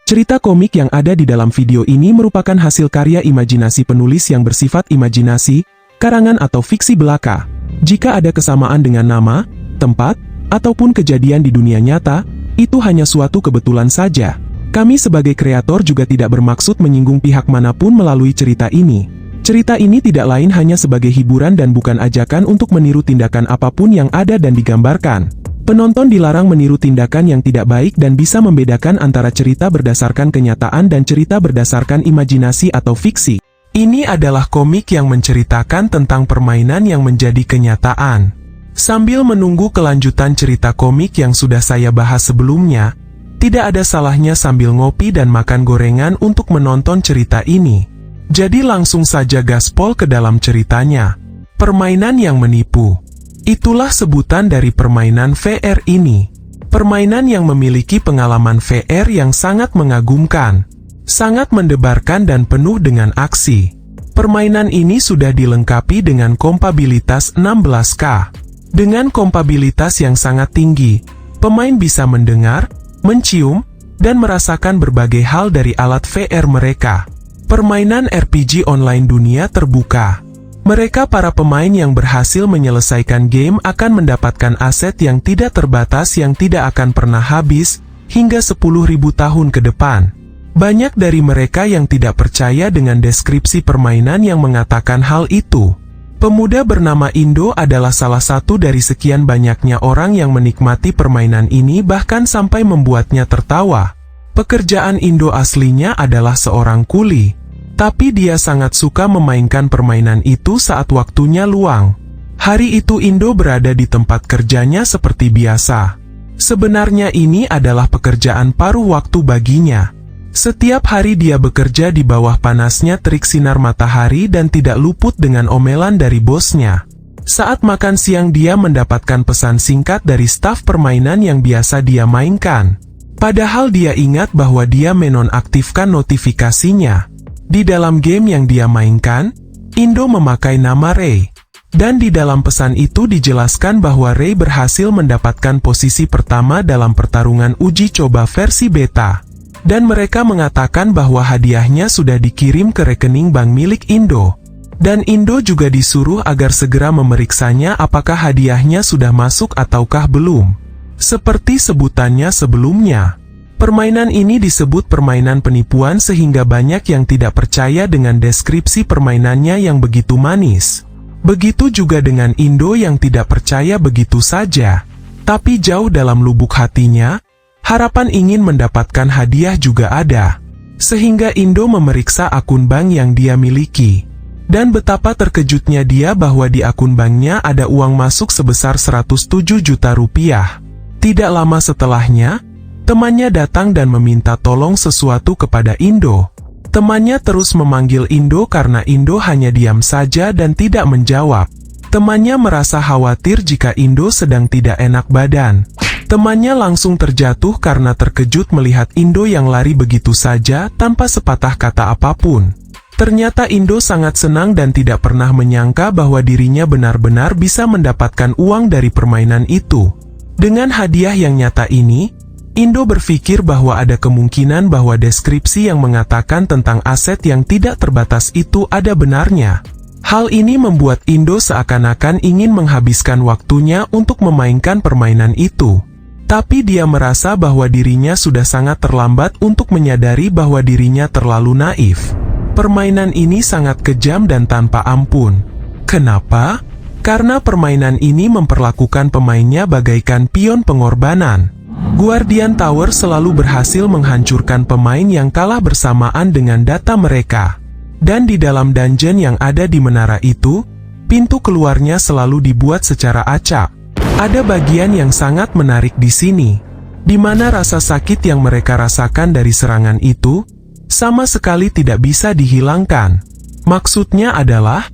Cerita komik yang ada di dalam video ini merupakan hasil karya imajinasi penulis yang bersifat imajinasi, karangan atau fiksi belaka. Jika ada kesamaan dengan nama, tempat, ataupun kejadian di dunia nyata, itu hanya suatu kebetulan saja. Kami sebagai kreator juga tidak bermaksud menyinggung pihak manapun melalui cerita ini. Cerita ini tidak lain hanya sebagai hiburan dan bukan ajakan untuk meniru tindakan apapun yang ada dan digambarkan. Penonton dilarang meniru tindakan yang tidak baik dan bisa membedakan antara cerita berdasarkan kenyataan dan cerita berdasarkan imajinasi atau fiksi. Ini adalah komik yang menceritakan tentang permainan yang menjadi kenyataan. Sambil menunggu kelanjutan cerita komik yang sudah saya bahas sebelumnya, tidak ada salahnya sambil ngopi dan makan gorengan untuk menonton cerita ini. Jadi langsung saja gaspol ke dalam ceritanya. Permainan yang menipu. Itulah sebutan dari permainan VR ini. Permainan yang memiliki pengalaman VR yang sangat mengagumkan, sangat mendebarkan dan penuh dengan aksi. Permainan ini sudah dilengkapi dengan kompabilitas 16K. Dengan kompabilitas yang sangat tinggi, pemain bisa mendengar, mencium, dan merasakan berbagai hal dari alat VR mereka. Permainan RPG online dunia terbuka. Mereka para pemain yang berhasil menyelesaikan game akan mendapatkan aset yang tidak terbatas yang tidak akan pernah habis, hingga 10.000 tahun ke depan. Banyak dari mereka yang tidak percaya dengan deskripsi permainan yang mengatakan hal itu. Pemuda bernama Indo adalah salah satu dari sekian banyaknya orang yang menikmati permainan ini bahkan sampai membuatnya tertawa. Pekerjaan Indo aslinya adalah seorang kuli. Tapi dia sangat suka memainkan permainan itu saat waktunya luang. Hari itu Indo berada di tempat kerjanya seperti biasa. Sebenarnya ini adalah pekerjaan paruh waktu baginya. Setiap hari dia bekerja di bawah panasnya terik sinar matahari dan tidak luput dengan omelan dari bosnya. Saat makan siang dia mendapatkan pesan singkat dari staf permainan yang biasa dia mainkan. Padahal dia ingat bahwa dia menonaktifkan notifikasinya. Di dalam game yang dia mainkan, Indo memakai nama Ray. Dan di dalam pesan itu dijelaskan bahwa Ray berhasil mendapatkan posisi pertama dalam pertarungan uji coba versi beta. Dan mereka mengatakan bahwa hadiahnya sudah dikirim ke rekening bank milik Indo. Dan Indo juga disuruh agar segera memeriksanya apakah hadiahnya sudah masuk ataukah belum. Seperti sebutannya sebelumnya. Permainan ini disebut permainan penipuan sehingga banyak yang tidak percaya dengan deskripsi permainannya yang begitu manis. Begitu juga dengan Indo yang tidak percaya begitu saja. Tapi jauh dalam lubuk hatinya, harapan ingin mendapatkan hadiah juga ada. Sehingga Indo memeriksa akun bank yang dia miliki. Dan betapa terkejutnya dia bahwa di akun banknya ada uang masuk sebesar 107 juta rupiah. Tidak lama setelahnya, temannya datang dan meminta tolong sesuatu kepada Indo. Temannya terus memanggil Indo karena Indo hanya diam saja dan tidak menjawab. Temannya merasa khawatir jika Indo sedang tidak enak badan. Temannya langsung terjatuh karena terkejut melihat Indo yang lari begitu saja tanpa sepatah kata apapun. Ternyata Indo sangat senang dan tidak pernah menyangka bahwa dirinya benar-benar bisa mendapatkan uang dari permainan itu. Dengan hadiah yang nyata ini, Indo berpikir bahwa ada kemungkinan bahwa deskripsi yang mengatakan tentang aset yang tidak terbatas itu ada benarnya. Hal ini membuat Indo seakan-akan ingin menghabiskan waktunya untuk memainkan permainan itu. Tapi dia merasa bahwa dirinya sudah sangat terlambat untuk menyadari bahwa dirinya terlalu naif. Permainan ini sangat kejam dan tanpa ampun. Kenapa? Karena permainan ini memperlakukan pemainnya bagaikan pion pengorbanan. Guardian Tower selalu berhasil menghancurkan pemain yang kalah bersamaan dengan data mereka. Dan di dalam dungeon yang ada di menara itu, pintu keluarnya selalu dibuat secara acak. Ada bagian yang sangat menarik di sini, di mana rasa sakit yang mereka rasakan dari serangan itu, sama sekali tidak bisa dihilangkan. Maksudnya adalah,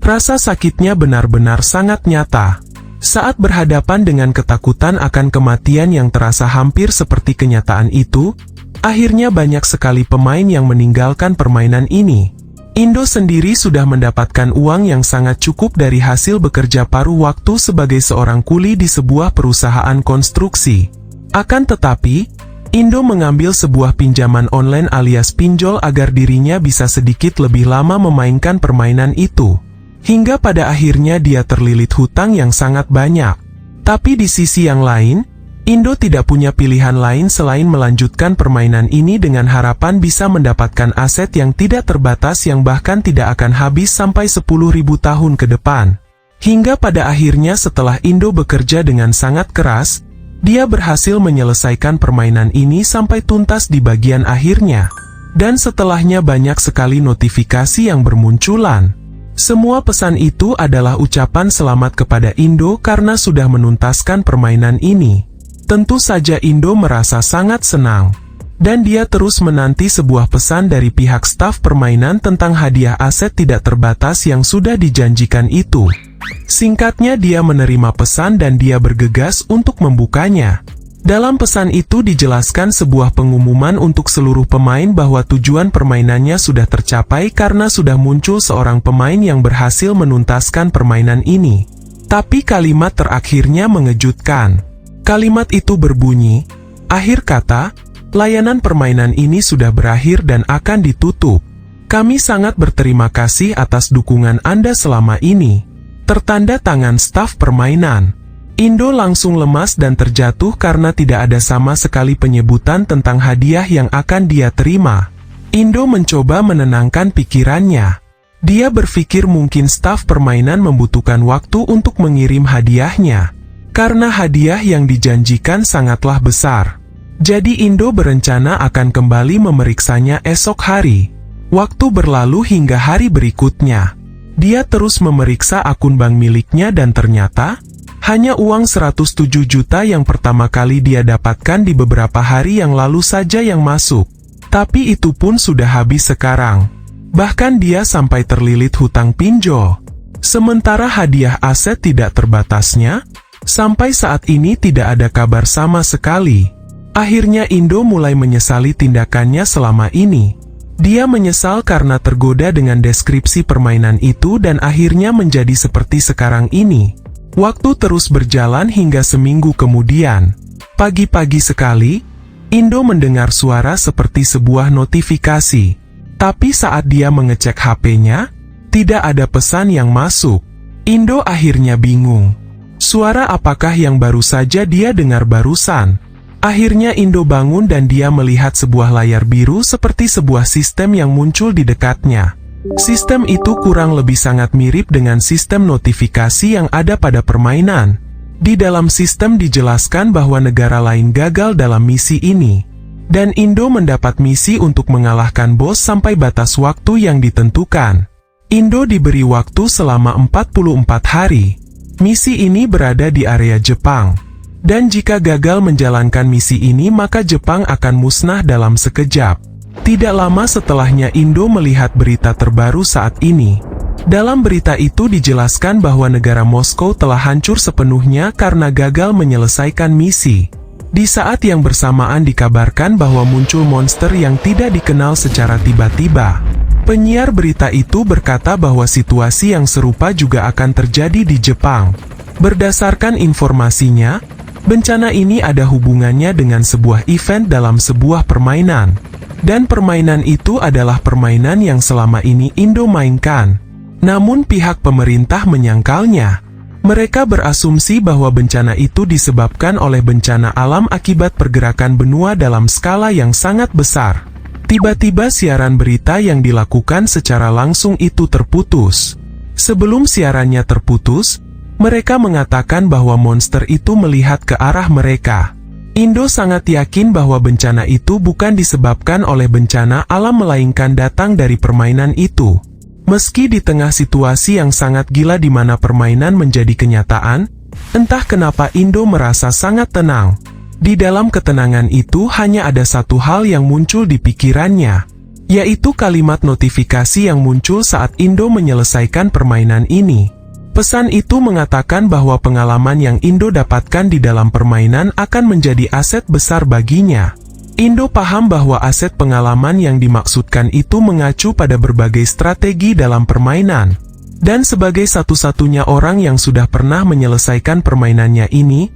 rasa sakitnya benar-benar sangat nyata. Saat berhadapan dengan ketakutan akan kematian yang terasa hampir seperti kenyataan itu, akhirnya banyak sekali pemain yang meninggalkan permainan ini. Indo sendiri sudah mendapatkan uang yang sangat cukup dari hasil bekerja paruh waktu sebagai seorang kuli di sebuah perusahaan konstruksi. Akan tetapi, Indo mengambil sebuah pinjaman online alias pinjol agar dirinya bisa sedikit lebih lama memainkan permainan itu. Hingga pada akhirnya dia terlilit hutang yang sangat banyak. Tapi di sisi yang lain, Indo tidak punya pilihan lain selain melanjutkan permainan ini dengan harapan bisa mendapatkan aset yang tidak terbatas yang bahkan tidak akan habis sampai 10.000 tahun ke depan. Hingga pada akhirnya setelah Indo bekerja dengan sangat keras, dia berhasil menyelesaikan permainan ini sampai tuntas di bagian akhirnya. Dan setelahnya banyak sekali notifikasi yang bermunculan. Semua pesan itu adalah ucapan selamat kepada Indo karena sudah menuntaskan permainan ini. Tentu saja Indo merasa sangat senang. Dan dia terus menanti sebuah pesan dari pihak staf permainan tentang hadiah aset tidak terbatas yang sudah dijanjikan itu. Singkatnya dia menerima pesan dan dia bergegas untuk membukanya. Dalam pesan itu dijelaskan sebuah pengumuman untuk seluruh pemain bahwa tujuan permainannya sudah tercapai karena sudah muncul seorang pemain yang berhasil menuntaskan permainan ini. Tapi kalimat terakhirnya mengejutkan. Kalimat itu berbunyi, akhir kata, layanan permainan ini sudah berakhir dan akan ditutup. Kami sangat berterima kasih atas dukungan Anda selama ini. Tertanda tangan staf permainan. Indo langsung lemas dan terjatuh karena tidak ada sama sekali penyebutan tentang hadiah yang akan dia terima. Indo mencoba menenangkan pikirannya. Dia berpikir mungkin staf permainan membutuhkan waktu untuk mengirim hadiahnya. Karena hadiah yang dijanjikan sangatlah besar. Jadi Indo berencana akan kembali memeriksanya esok hari. Waktu berlalu hingga hari berikutnya. Dia terus memeriksa akun bank miliknya dan ternyata, hanya uang 107 juta yang pertama kali dia dapatkan di beberapa hari yang lalu saja yang masuk. Tapi itu pun sudah habis sekarang. Bahkan dia sampai terlilit hutang pinjol. Sementara hadiah aset tidak terbatasnya, sampai saat ini tidak ada kabar sama sekali. Akhirnya Indo mulai menyesali tindakannya selama ini. Dia menyesal karena tergoda dengan deskripsi permainan itu dan akhirnya menjadi seperti sekarang ini. Waktu terus berjalan hingga seminggu kemudian. Pagi-pagi sekali, Indo mendengar suara seperti sebuah notifikasi. Tapi saat dia mengecek HP-nya, tidak ada pesan yang masuk. Indo akhirnya bingung. Suara apakah yang baru saja dia dengar barusan? Akhirnya Indo bangun dan dia melihat sebuah layar biru seperti sebuah sistem yang muncul di dekatnya. Sistem itu kurang lebih sangat mirip dengan sistem notifikasi yang ada pada permainan. Di dalam sistem dijelaskan bahwa negara lain gagal dalam misi ini. Dan Indo mendapat misi untuk mengalahkan bos sampai batas waktu yang ditentukan. Indo diberi waktu selama 44 hari. Misi ini berada di area Jepang. Dan jika gagal menjalankan misi ini maka Jepang akan musnah dalam sekejap. Tidak lama setelahnya Indo melihat berita terbaru saat ini. Dalam berita itu dijelaskan bahwa negara Moskow telah hancur sepenuhnya karena gagal menyelesaikan misi. Di saat yang bersamaan dikabarkan bahwa muncul monster yang tidak dikenal secara tiba-tiba. Penyiar berita itu berkata bahwa situasi yang serupa juga akan terjadi di Jepang. Berdasarkan informasinya, bencana ini ada hubungannya dengan sebuah event dalam sebuah permainan. Dan permainan itu adalah permainan yang selama ini Indo mainkan. Namun pihak pemerintah menyangkalnya. Mereka berasumsi bahwa bencana itu disebabkan oleh bencana alam akibat pergerakan benua dalam skala yang sangat besar. Tiba-tiba siaran berita yang dilakukan secara langsung itu terputus. Sebelum siarannya terputus, mereka mengatakan bahwa monster itu melihat ke arah mereka. Indo sangat yakin bahwa bencana itu bukan disebabkan oleh bencana alam melainkan datang dari permainan itu. Meski di tengah situasi yang sangat gila di mana permainan menjadi kenyataan, entah kenapa Indo merasa sangat tenang. Di dalam ketenangan itu hanya ada satu hal yang muncul di pikirannya, yaitu kalimat notifikasi yang muncul saat Indo menyelesaikan permainan ini. Pesan itu mengatakan bahwa pengalaman yang Indo dapatkan di dalam permainan akan menjadi aset besar baginya. Indo paham bahwa aset pengalaman yang dimaksudkan itu mengacu pada berbagai strategi dalam permainan. Dan sebagai satu-satunya orang yang sudah pernah menyelesaikan permainannya ini,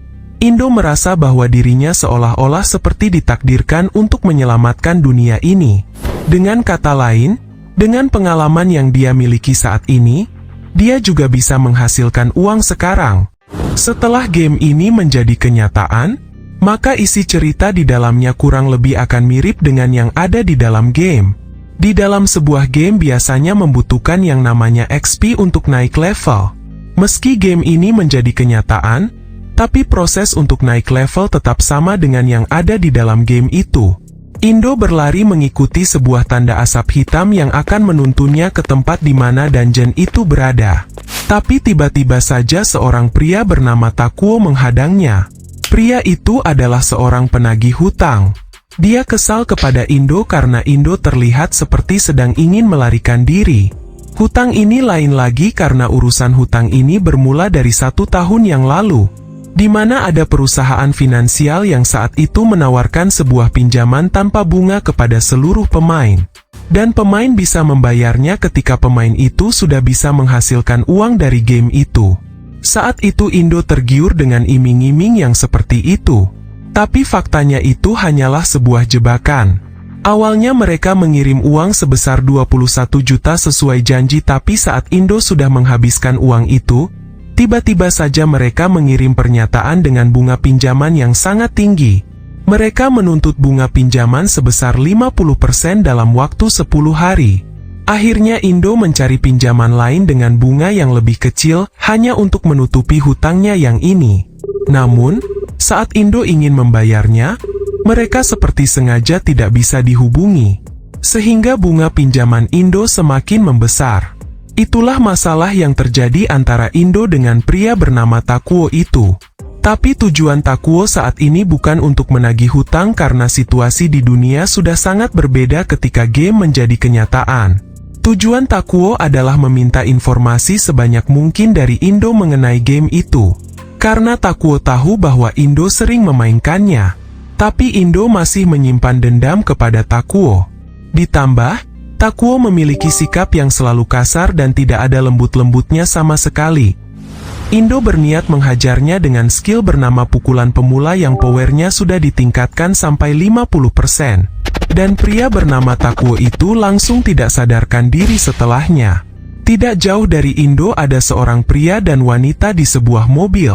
Indo merasa bahwa dirinya seolah-olah seperti ditakdirkan untuk menyelamatkan dunia ini. Dengan kata lain, dengan pengalaman yang dia miliki saat ini, dia juga bisa menghasilkan uang sekarang. Setelah game ini menjadi kenyataan, maka isi cerita di dalamnya kurang lebih akan mirip dengan yang ada di dalam game. Di dalam sebuah game biasanya membutuhkan yang namanya XP untuk naik level. Meski game ini menjadi kenyataan, tapi proses untuk naik level tetap sama dengan yang ada di dalam game itu. Indo berlari mengikuti sebuah tanda asap hitam yang akan menuntunnya ke tempat di mana dungeon itu berada. Tapi tiba-tiba saja seorang pria bernama Takuo menghadangnya. Pria itu adalah seorang penagih hutang. Dia kesal kepada Indo karena Indo terlihat seperti sedang ingin melarikan diri. Hutang ini lain lagi karena urusan hutang ini bermula dari 1 tahun yang lalu, di mana ada perusahaan finansial yang saat itu menawarkan sebuah pinjaman tanpa bunga kepada seluruh pemain. Dan pemain bisa membayarnya ketika pemain itu sudah bisa menghasilkan uang dari game itu. Saat itu Indo tergiur dengan iming-iming yang seperti itu. Tapi faktanya itu hanyalah sebuah jebakan. Awalnya mereka mengirim uang sebesar 21 juta sesuai janji, tapi saat Indo sudah menghabiskan uang itu, tiba-tiba saja mereka mengirim pernyataan dengan bunga pinjaman yang sangat tinggi. Mereka menuntut bunga pinjaman sebesar 50% dalam waktu 10 hari. Akhirnya Indo mencari pinjaman lain dengan bunga yang lebih kecil, hanya untuk menutupi hutangnya yang ini. Namun, saat Indo ingin membayarnya, mereka seperti sengaja tidak bisa dihubungi. Sehingga bunga pinjaman Indo semakin membesar. Itulah masalah yang terjadi antara Indo dengan pria bernama Takuo itu. Tapi tujuan Takuo saat ini bukan untuk menagih hutang karena situasi di dunia sudah sangat berbeda ketika game menjadi kenyataan. Tujuan Takuo adalah meminta informasi sebanyak mungkin dari Indo mengenai game itu. Karena Takuo tahu bahwa Indo sering memainkannya. Tapi Indo masih menyimpan dendam kepada Takuo. Ditambah, Takuo memiliki sikap yang selalu kasar dan tidak ada lembut-lembutnya sama sekali. Indo berniat menghajarnya dengan skill bernama pukulan pemula yang powernya sudah ditingkatkan sampai 50%. Dan pria bernama Takuo itu langsung tidak sadarkan diri setelahnya. Tidak jauh dari Indo ada seorang pria dan wanita di sebuah mobil.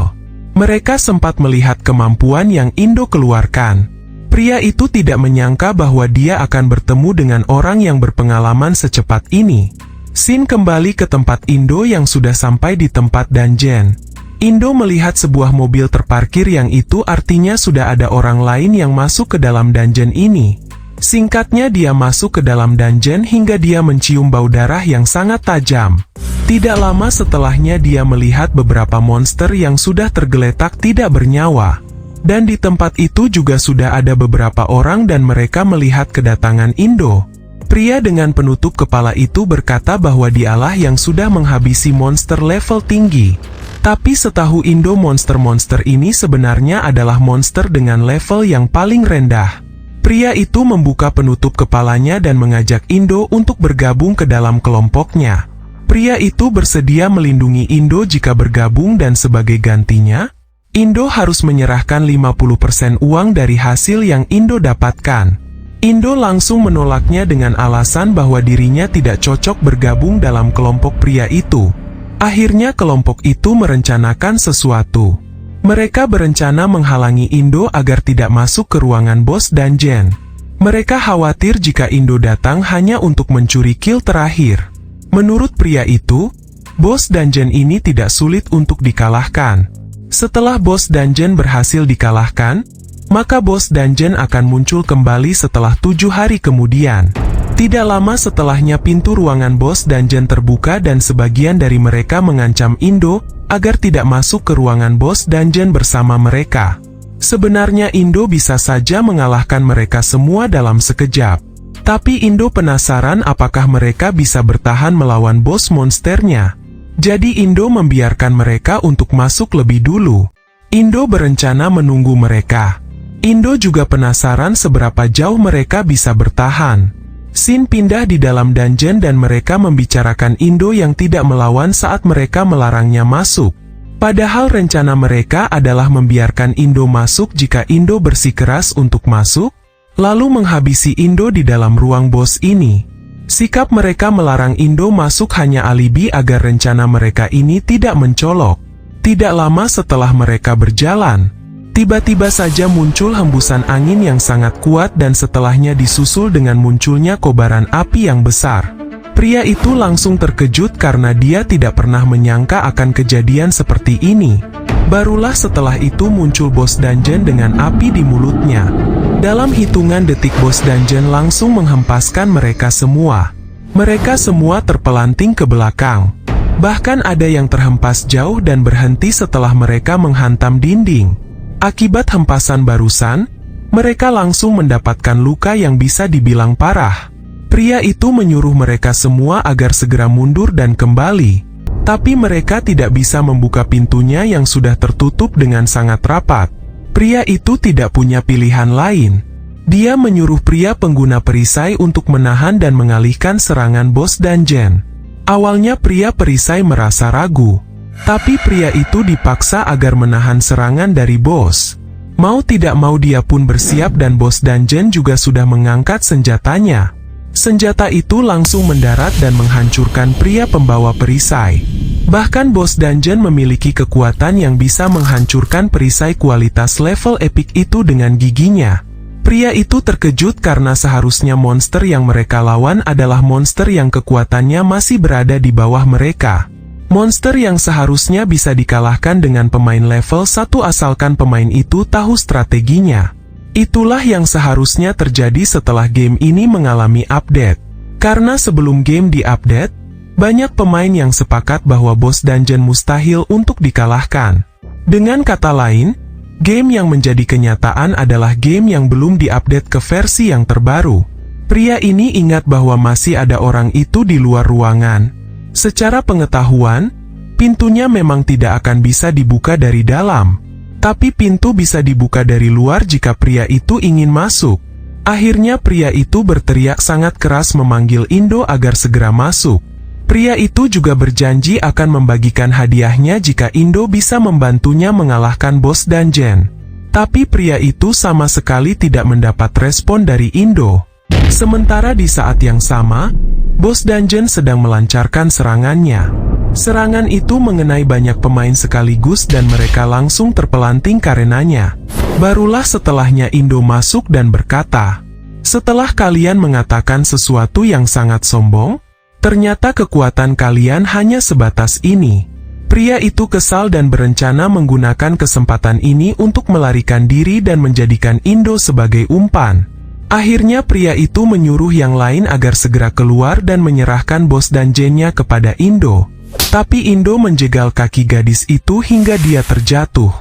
Mereka sempat melihat kemampuan yang Indo keluarkan. Pria itu tidak menyangka bahwa dia akan bertemu dengan orang yang berpengalaman secepat ini. Sin kembali ke tempat Indo yang sudah sampai di tempat dungeon. Indo melihat sebuah mobil terparkir yang itu artinya sudah ada orang lain yang masuk ke dalam dungeon ini. Singkatnya dia masuk ke dalam dungeon hingga dia mencium bau darah yang sangat tajam. Tidak lama setelahnya dia melihat beberapa monster yang sudah tergeletak tidak bernyawa. Dan di tempat itu juga sudah ada beberapa orang dan mereka melihat kedatangan Indo. Pria dengan penutup kepala itu berkata bahwa dialah yang sudah menghabisi monster level tinggi. Tapi setahu Indo monster-monster ini sebenarnya adalah monster dengan level yang paling rendah. Pria itu membuka penutup kepalanya dan mengajak Indo untuk bergabung ke dalam kelompoknya. Pria itu bersedia melindungi Indo jika bergabung dan sebagai gantinya, Indo harus menyerahkan 50% uang dari hasil yang Indo dapatkan. Indo langsung menolaknya dengan alasan bahwa dirinya tidak cocok bergabung dalam kelompok pria itu. Akhirnya kelompok itu merencanakan sesuatu. Mereka berencana menghalangi Indo agar tidak masuk ke ruangan bos dungeon. Mereka khawatir jika Indo datang hanya untuk mencuri kill terakhir. Menurut pria itu, bos dungeon ini tidak sulit untuk dikalahkan. Setelah bos dungeon berhasil dikalahkan, maka bos dungeon akan muncul kembali setelah 7 hari kemudian. Tidak lama setelahnya pintu ruangan bos dungeon terbuka dan sebagian dari mereka mengancam Indo agar tidak masuk ke ruangan bos dungeon bersama mereka. Sebenarnya Indo bisa saja mengalahkan mereka semua dalam sekejap. Tapi Indo penasaran apakah mereka bisa bertahan melawan bos monsternya. Jadi Indo membiarkan mereka untuk masuk lebih dulu. Indo berencana menunggu mereka. Indo juga penasaran seberapa jauh mereka bisa bertahan. Sin pindah di dalam dungeon dan mereka membicarakan Indo yang tidak melawan saat mereka melarangnya masuk. Padahal rencana mereka adalah membiarkan Indo masuk jika Indo bersikeras untuk masuk, lalu menghabisi Indo di dalam ruang bos ini. Sikap mereka melarang Indo masuk hanya alibi agar rencana mereka ini tidak mencolok. Tidak lama setelah mereka berjalan, tiba-tiba saja muncul hembusan angin yang sangat kuat dan setelahnya disusul dengan munculnya kobaran api yang besar. Pria itu langsung terkejut karena dia tidak pernah menyangka akan kejadian seperti ini. Barulah setelah itu muncul bos dungeon dengan api di mulutnya. Dalam hitungan detik bos dungeon langsung menghempaskan mereka semua. Mereka semua terpelanting ke belakang. Bahkan ada yang terhempas jauh dan berhenti setelah mereka menghantam dinding. Akibat hempasan barusan, mereka langsung mendapatkan luka yang bisa dibilang parah. Pria itu menyuruh mereka semua agar segera mundur dan kembali. Tapi mereka tidak bisa membuka pintunya yang sudah tertutup dengan sangat rapat. Pria itu tidak punya pilihan lain. Dia menyuruh pria pengguna perisai untuk menahan dan mengalihkan serangan bos dungeon. Awalnya pria perisai merasa ragu. Tapi pria itu dipaksa agar menahan serangan dari bos. Mau tidak mau dia pun bersiap dan bos dungeon juga sudah mengangkat senjatanya. Senjata itu langsung mendarat dan menghancurkan pria pembawa perisai. Bahkan bos dungeon memiliki kekuatan yang bisa menghancurkan perisai kualitas level epic itu dengan giginya. Pria itu terkejut karena seharusnya monster yang mereka lawan adalah monster yang kekuatannya masih berada di bawah mereka. Monster yang seharusnya bisa dikalahkan dengan pemain level 1 asalkan pemain itu tahu strateginya. Itulah yang seharusnya terjadi setelah game ini mengalami update. Karena sebelum game diupdate, banyak pemain yang sepakat bahwa bos dungeon mustahil untuk dikalahkan. Dengan kata lain, game yang menjadi kenyataan adalah game yang belum diupdate ke versi yang terbaru. Pria ini ingat bahwa masih ada orang itu di luar ruangan. Secara pengetahuan, pintunya memang tidak akan bisa dibuka dari dalam. Tapi pintu bisa dibuka dari luar jika pria itu ingin masuk. Akhirnya pria itu berteriak sangat keras memanggil Indo agar segera masuk. Pria itu juga berjanji akan membagikan hadiahnya jika Indo bisa membantunya mengalahkan bos dungeon. Tapi pria itu sama sekali tidak mendapat respon dari Indo. Sementara di saat yang sama, bos dungeon sedang melancarkan serangannya. Serangan itu mengenai banyak pemain sekaligus dan mereka langsung terpelanting karenanya. Barulah setelahnya Indo masuk dan berkata, "Setelah kalian mengatakan sesuatu yang sangat sombong, ternyata kekuatan kalian hanya sebatas ini." Pria itu kesal dan berencana menggunakan kesempatan ini untuk melarikan diri dan menjadikan Indo sebagai umpan. Akhirnya pria itu menyuruh yang lain agar segera keluar dan menyerahkan bos dungeonnya kepada Indo. Tapi Indo menjegal kaki gadis itu hingga dia terjatuh.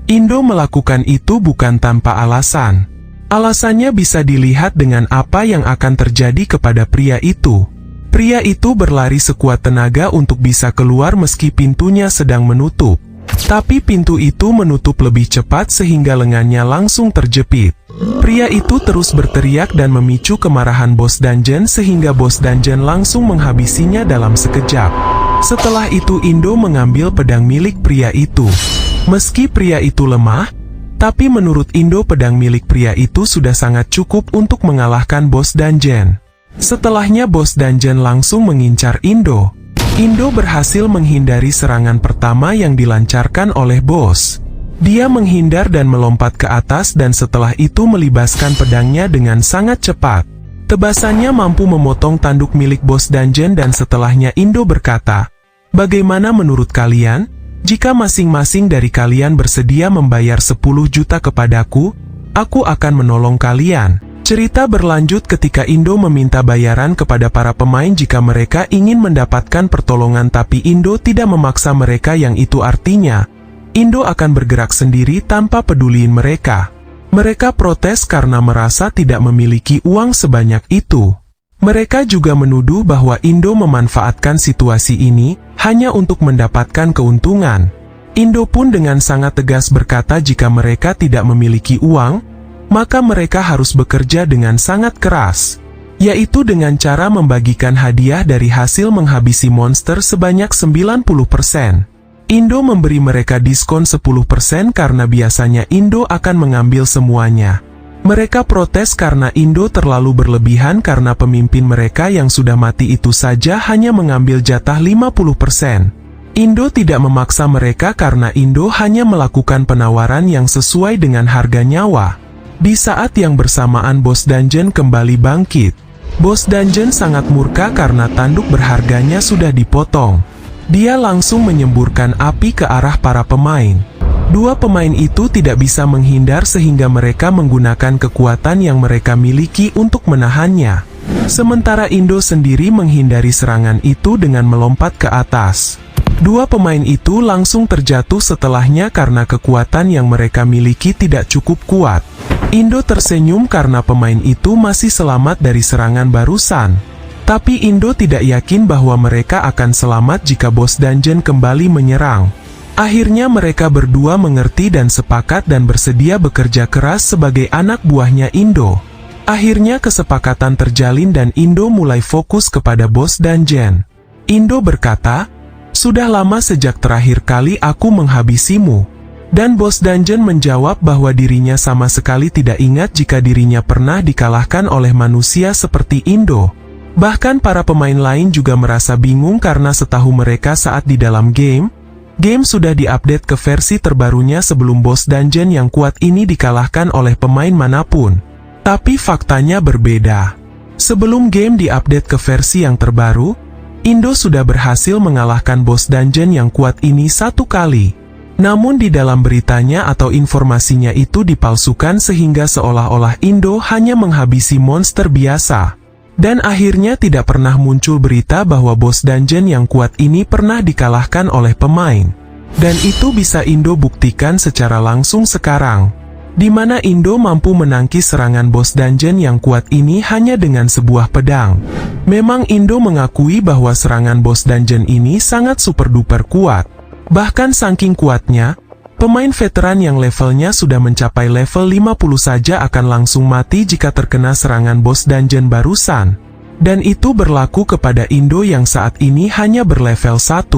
Indo melakukan itu bukan tanpa alasan. Alasannya bisa dilihat dengan apa yang akan terjadi kepada pria itu. Pria itu berlari sekuat tenaga untuk bisa keluar meski pintunya sedang menutup. Tapi pintu itu menutup lebih cepat sehingga lengannya langsung terjepit. Pria itu terus berteriak dan memicu kemarahan bos dungeon sehingga bos dungeon langsung menghabisinya dalam sekejap. Setelah itu Indo mengambil pedang milik pria itu. Meski pria itu lemah, tapi menurut Indo pedang milik pria itu sudah sangat cukup untuk mengalahkan bos dungeon. Setelahnya bos dungeon langsung mengincar Indo. Indo berhasil menghindari serangan pertama yang dilancarkan oleh bos. Dia menghindar dan melompat ke atas dan setelah itu melibaskan pedangnya dengan sangat cepat. Tebasannya mampu memotong tanduk milik bos dungeon dan setelahnya Indo berkata, "Bagaimana menurut kalian? Jika masing-masing dari kalian bersedia membayar 10 juta kepadaku, aku akan menolong kalian." Cerita berlanjut ketika Indo meminta bayaran kepada para pemain jika mereka ingin mendapatkan pertolongan tapi Indo tidak memaksa mereka yang itu artinya, Indo akan bergerak sendiri tanpa peduliin mereka. Mereka protes karena merasa tidak memiliki uang sebanyak itu. Mereka juga menuduh bahwa Indo memanfaatkan situasi ini hanya untuk mendapatkan keuntungan. Indo pun dengan sangat tegas berkata jika mereka tidak memiliki uang, maka mereka harus bekerja dengan sangat keras, yaitu dengan cara membagikan hadiah dari hasil menghabisi monster sebanyak 90%. Indo memberi mereka diskon 10% karena biasanya Indo akan mengambil semuanya. Mereka protes karena Indo terlalu berlebihan karena pemimpin mereka yang sudah mati itu saja hanya mengambil jatah 50%. Indo tidak memaksa mereka karena Indo hanya melakukan penawaran yang sesuai dengan harga nyawa. Di saat yang bersamaan Bos Dungeon kembali bangkit. Bos Dungeon sangat murka karena tanduk berharganya sudah dipotong. Dia langsung menyemburkan api ke arah para pemain. Dua pemain itu tidak bisa menghindar sehingga mereka menggunakan kekuatan yang mereka miliki untuk menahannya. Sementara Indo sendiri menghindari serangan itu dengan melompat ke atas. Dua pemain itu langsung terjatuh setelahnya karena kekuatan yang mereka miliki tidak cukup kuat. Indo tersenyum karena pemain itu masih selamat dari serangan barusan. Tapi Indo tidak yakin bahwa mereka akan selamat jika Bos Dungeon kembali menyerang. Akhirnya mereka berdua mengerti dan sepakat dan bersedia bekerja keras sebagai anak buahnya Indo. Akhirnya kesepakatan terjalin dan Indo mulai fokus kepada Bos Dungeon. Indo berkata, "Sudah lama sejak terakhir kali aku menghabisimu." Dan Bos Dungeon menjawab bahwa dirinya sama sekali tidak ingat jika dirinya pernah dikalahkan oleh manusia seperti Indo. Bahkan para pemain lain juga merasa bingung karena setahu mereka saat di dalam game sudah diupdate ke versi terbarunya sebelum Bos Dungeon yang kuat ini dikalahkan oleh pemain manapun. Tapi faktanya berbeda. Sebelum game diupdate ke versi yang terbaru, Indo sudah berhasil mengalahkan Bos Dungeon yang kuat ini 1 kali. Namun di dalam beritanya atau informasinya itu dipalsukan sehingga seolah-olah Indo hanya menghabisi monster biasa. Dan akhirnya tidak pernah muncul berita bahwa Bos Dungeon yang kuat ini pernah dikalahkan oleh pemain. Dan itu bisa Indo buktikan secara langsung sekarang. Di mana Indo mampu menangkis serangan Bos Dungeon yang kuat ini hanya dengan sebuah pedang. Memang Indo mengakui bahwa serangan Bos Dungeon ini sangat super duper kuat. Bahkan saking kuatnya, pemain veteran yang levelnya sudah mencapai level 50 saja akan langsung mati jika terkena serangan Bos Dungeon barusan. Dan itu berlaku kepada Indo yang saat ini hanya berlevel 1.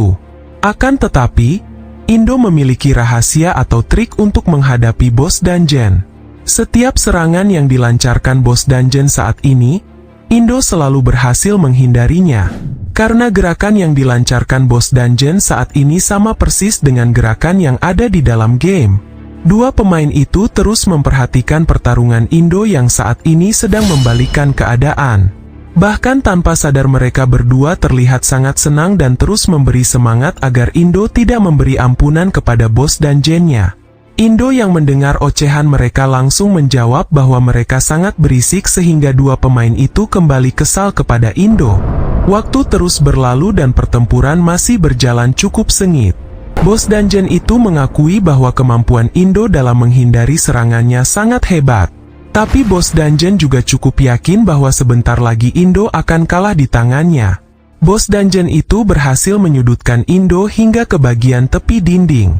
Akan tetapi, Indo memiliki rahasia atau trik untuk menghadapi Bos Dungeon. Setiap serangan yang dilancarkan Bos Dungeon saat ini, Indo selalu berhasil menghindarinya. Karena gerakan yang dilancarkan Bos Dungeon saat ini sama persis dengan gerakan yang ada di dalam game. Dua pemain itu terus memperhatikan pertarungan Indo yang saat ini sedang membalikkan keadaan. Bahkan tanpa sadar mereka berdua terlihat sangat senang dan terus memberi semangat agar Indo tidak memberi ampunan kepada Bos Dungeon-nya. Indo yang mendengar ocehan mereka langsung menjawab bahwa mereka sangat berisik sehingga dua pemain itu kembali kesal kepada Indo. Waktu terus berlalu dan pertempuran masih berjalan cukup sengit. Bos Dungeon itu mengakui bahwa kemampuan Indo dalam menghindari serangannya sangat hebat. Tapi Bos Dungeon juga cukup yakin bahwa sebentar lagi Indo akan kalah di tangannya. Bos Dungeon itu berhasil menyudutkan Indo hingga ke bagian tepi dinding.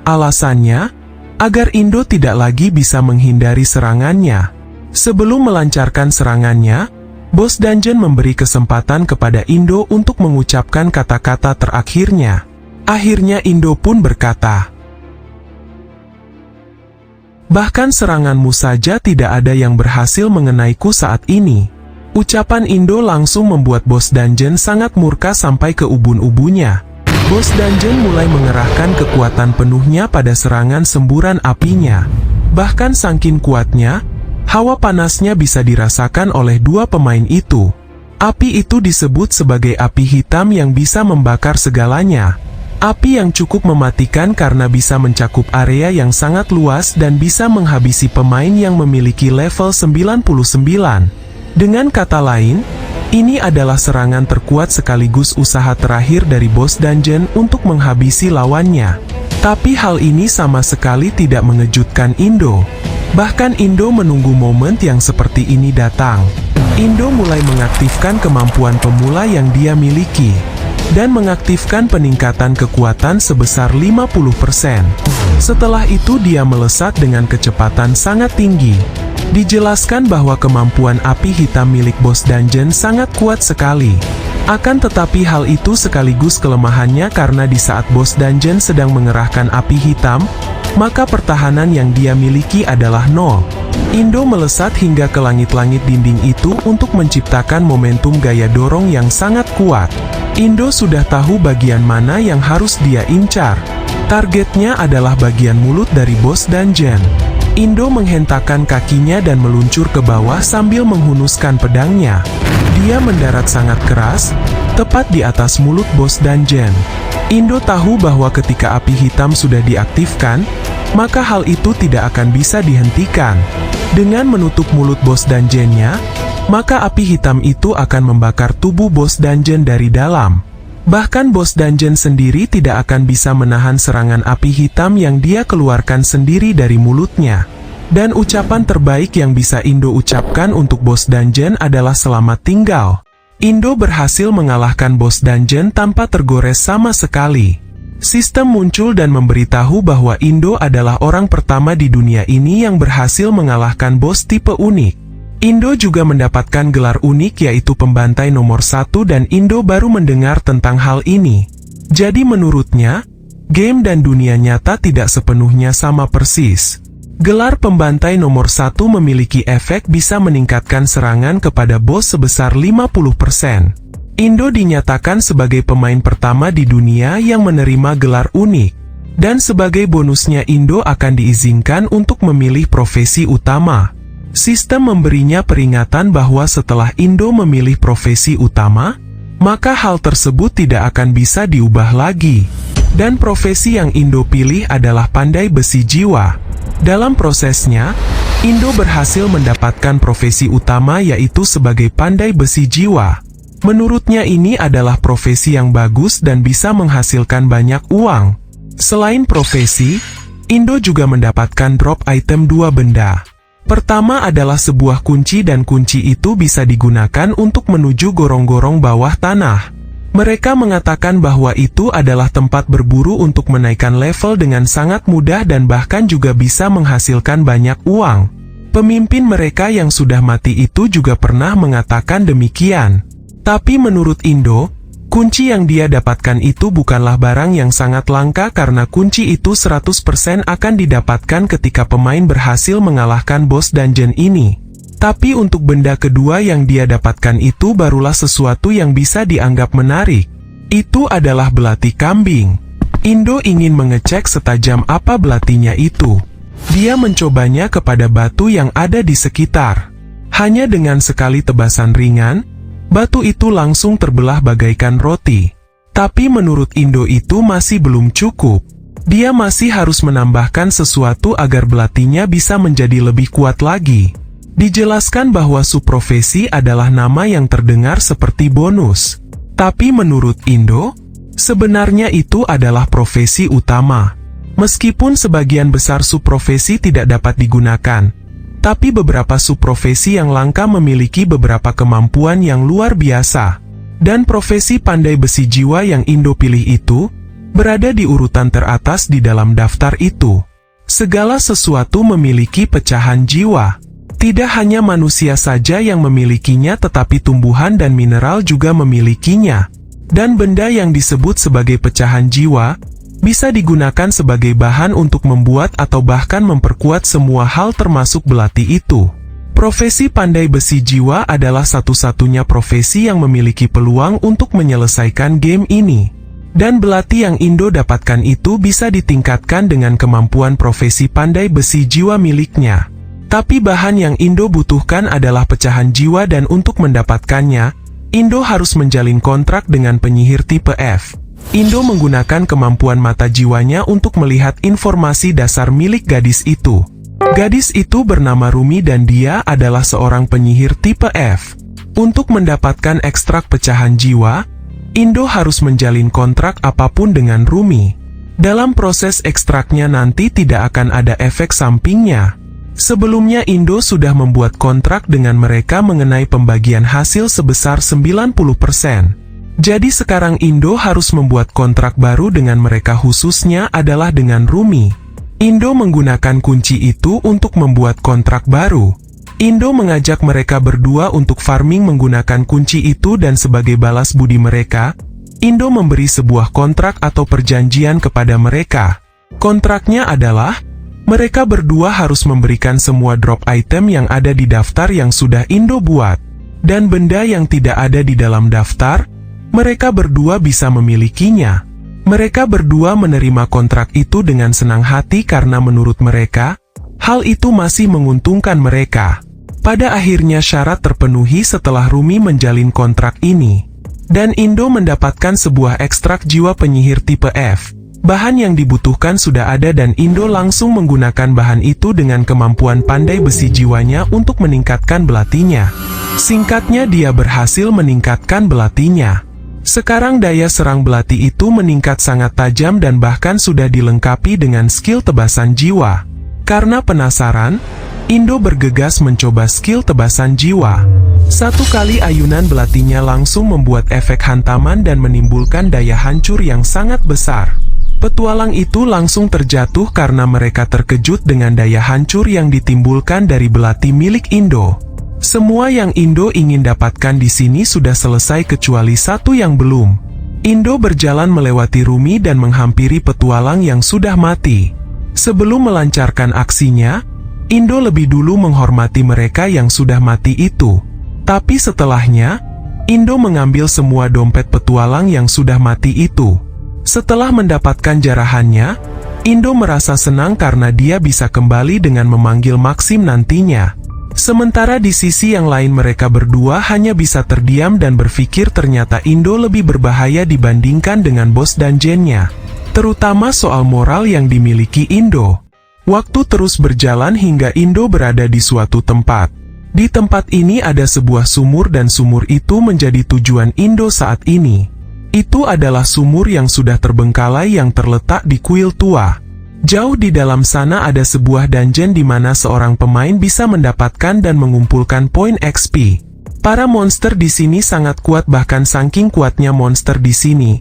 Alasannya, agar Indo tidak lagi bisa menghindari serangannya. Sebelum melancarkan serangannya, Bos Dungeon memberi kesempatan kepada Indo untuk mengucapkan kata-kata terakhirnya. Akhirnya Indo pun berkata, "Bahkan seranganmu saja tidak ada yang berhasil mengenaiku saat ini." Ucapan Indo langsung membuat Bos Dungeon sangat murka sampai ke ubun-ubunnya. Bos Dungeon mulai mengerahkan kekuatan penuhnya pada serangan semburan apinya. Bahkan saking kuatnya, hawa panasnya bisa dirasakan oleh dua pemain itu. Api itu disebut sebagai api hitam yang bisa membakar segalanya. Api yang cukup mematikan karena bisa mencakup area yang sangat luas dan bisa menghabisi pemain yang memiliki level 99. Dengan kata lain, ini adalah serangan terkuat sekaligus usaha terakhir dari Bos Dungeon untuk menghabisi lawannya. Tapi hal ini sama sekali tidak mengejutkan Indo. Bahkan Indo menunggu momen yang seperti ini datang. Indo mulai mengaktifkan kemampuan pemula yang dia miliki, dan mengaktifkan peningkatan kekuatan sebesar 50%. Setelah itu dia melesat dengan kecepatan sangat tinggi. Dijelaskan bahwa kemampuan api hitam milik Bos Dungeon sangat kuat sekali. Akan tetapi hal itu sekaligus kelemahannya karena di saat bos dungeon sedang mengerahkan api hitam, maka pertahanan yang dia miliki adalah nol. Indo melesat hingga ke langit-langit dinding itu untuk menciptakan momentum gaya dorong yang sangat kuat. Indo sudah tahu bagian mana yang harus dia incar. Targetnya adalah bagian mulut dari bos dungeon. Indo menghentakkan kakinya dan meluncur ke bawah sambil menghunuskan pedangnya. Dia mendarat sangat keras, tepat di atas mulut bos dungeon. Indo tahu bahwa ketika api hitam sudah diaktifkan, maka hal itu tidak akan bisa dihentikan. Dengan menutup mulut bos dungeonnya, maka api hitam itu akan membakar tubuh bos dungeon dari dalam. Bahkan bos dungeon sendiri tidak akan bisa menahan serangan api hitam yang dia keluarkan sendiri dari mulutnya. Dan ucapan terbaik yang bisa Indo ucapkan untuk bos dungeon adalah selamat tinggal. Indo berhasil mengalahkan bos dungeon tanpa tergores sama sekali. Sistem muncul dan memberitahu bahwa Indo adalah orang pertama di dunia ini yang berhasil mengalahkan bos tipe unik. Indo juga mendapatkan gelar unik yaitu pembantai nomor 1 dan Indo baru mendengar tentang hal ini. Jadi menurutnya, game dan dunia nyata tidak sepenuhnya sama persis. Gelar pembantai nomor 1 memiliki efek bisa meningkatkan serangan kepada bos sebesar 50%. Indo dinyatakan sebagai pemain pertama di dunia yang menerima gelar unik. Dan sebagai bonusnya Indo akan diizinkan untuk memilih profesi utama. Sistem memberinya peringatan bahwa setelah Indo memilih profesi utama, maka hal tersebut tidak akan bisa diubah lagi. Dan profesi yang Indo pilih adalah pandai besi jiwa. Dalam prosesnya, Indo berhasil mendapatkan profesi utama yaitu sebagai pandai besi jiwa. Menurutnya ini adalah profesi yang bagus dan bisa menghasilkan banyak uang. Selain profesi, Indo juga mendapatkan drop item 2 benda. Pertama adalah sebuah kunci dan kunci itu bisa digunakan untuk menuju gorong-gorong bawah tanah. Mereka mengatakan bahwa itu adalah tempat berburu untuk menaikkan level dengan sangat mudah dan bahkan juga bisa menghasilkan banyak uang. Pemimpin mereka yang sudah mati itu juga pernah mengatakan demikian. Tapi menurut Indo, kunci yang dia dapatkan itu bukanlah barang yang sangat langka karena kunci itu 100% akan didapatkan ketika pemain berhasil mengalahkan bos dungeon ini. Tapi untuk benda kedua yang dia dapatkan itu barulah sesuatu yang bisa dianggap menarik. Itu adalah belati kambing. Indo ingin mengecek setajam apa belatinya itu. Dia mencobanya kepada batu yang ada di sekitar. Hanya dengan sekali tebasan ringan, batu itu langsung terbelah bagaikan roti. Tapi menurut Indo itu masih belum cukup. Dia masih harus menambahkan sesuatu agar belatinya bisa menjadi lebih kuat lagi. Dijelaskan bahwa subprofesi adalah nama yang terdengar seperti bonus. Tapi menurut Indo, sebenarnya itu adalah profesi utama. Meskipun sebagian besar subprofesi tidak dapat digunakan, tapi beberapa subprofesi yang langka memiliki beberapa kemampuan yang luar biasa. Dan profesi pandai besi jiwa yang Indo pilih itu, berada di urutan teratas di dalam daftar itu. Segala sesuatu memiliki pecahan jiwa. Tidak hanya manusia saja yang memilikinya tetapi tumbuhan dan mineral juga memilikinya. Dan benda yang disebut sebagai pecahan jiwa, bisa digunakan sebagai bahan untuk membuat atau bahkan memperkuat semua hal termasuk belati itu. Profesi pandai besi jiwa adalah satu-satunya profesi yang memiliki peluang untuk menyelesaikan game ini. Dan belati yang Indo dapatkan itu bisa ditingkatkan dengan kemampuan profesi pandai besi jiwa miliknya. Tapi bahan yang Indo butuhkan adalah pecahan jiwa dan untuk mendapatkannya, Indo harus menjalin kontrak dengan penyihir tipe F. Indo menggunakan kemampuan mata jiwanya untuk melihat informasi dasar milik gadis itu. Gadis itu bernama Rumi dan dia adalah seorang penyihir tipe F. Untuk mendapatkan ekstrak pecahan jiwa, Indo harus menjalin kontrak apapun dengan Rumi. Dalam proses ekstraknya nanti tidak akan ada efek sampingnya. Sebelumnya Indo sudah membuat kontrak dengan mereka mengenai pembagian hasil sebesar 90%. Jadi sekarang Indo harus membuat kontrak baru dengan mereka khususnya adalah dengan Rumi. Indo menggunakan kunci itu untuk membuat kontrak baru. Indo mengajak mereka berdua untuk farming menggunakan kunci itu dan sebagai balas budi mereka, Indo memberi sebuah kontrak atau perjanjian kepada mereka. Kontraknya adalah, mereka berdua harus memberikan semua drop item yang ada di daftar yang sudah Indo buat. Dan benda yang tidak ada di dalam daftar, mereka berdua bisa memilikinya. Mereka berdua menerima kontrak itu dengan senang hati karena menurut mereka, hal itu masih menguntungkan mereka. Pada akhirnya syarat terpenuhi setelah Rumi menjalin kontrak ini. Dan Indo mendapatkan sebuah ekstrak jiwa penyihir tipe F. Bahan yang dibutuhkan sudah ada dan Indo langsung menggunakan bahan itu dengan kemampuan pandai besi jiwanya untuk meningkatkan belatinya. Singkatnya dia berhasil meningkatkan belatinya. Sekarang daya serang belati itu meningkat sangat tajam dan bahkan sudah dilengkapi dengan skill tebasan jiwa. Karena penasaran, Indo bergegas mencoba skill tebasan jiwa. Satu kali ayunan belatinya langsung membuat efek hantaman dan menimbulkan daya hancur yang sangat besar. Petualang itu langsung terjatuh karena mereka terkejut dengan daya hancur yang ditimbulkan dari belati milik Indo. Semua yang Indo ingin dapatkan di sini sudah selesai kecuali satu yang belum. Indo berjalan melewati Rumi dan menghampiri petualang yang sudah mati. Sebelum melancarkan aksinya, Indo lebih dulu menghormati mereka yang sudah mati itu. Tapi setelahnya, Indo mengambil semua dompet petualang yang sudah mati itu. Setelah mendapatkan jarahannya, Indo merasa senang karena dia bisa kembali dengan memanggil Maxim nantinya. Sementara di sisi yang lain mereka berdua hanya bisa terdiam dan berpikir ternyata Indo lebih berbahaya dibandingkan dengan bos dungeonnya. Terutama soal moral yang dimiliki Indo. Waktu terus berjalan hingga Indo berada di suatu tempat. Di tempat ini ada sebuah sumur dan sumur itu menjadi tujuan Indo saat ini. Itu adalah sumur yang sudah terbengkalai yang terletak di kuil tua. Jauh di dalam sana ada sebuah dungeon di mana seorang pemain bisa mendapatkan dan mengumpulkan poin XP. Para monster di sini sangat kuat bahkan saking kuatnya monster di sini.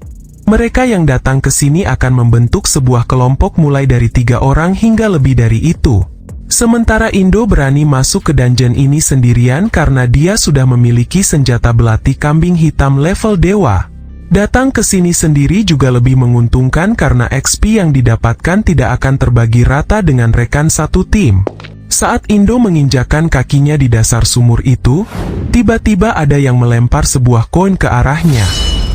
Mereka yang datang ke sini akan membentuk sebuah kelompok mulai dari 3 orang hingga lebih dari itu. Sementara Indo berani masuk ke dungeon ini sendirian karena dia sudah memiliki senjata belati kambing hitam level dewa. Datang ke sini sendiri juga lebih menguntungkan karena XP yang didapatkan tidak akan terbagi rata dengan rekan satu tim. Saat Indo menginjakan kakinya di dasar sumur itu, tiba-tiba ada yang melempar sebuah koin ke arahnya.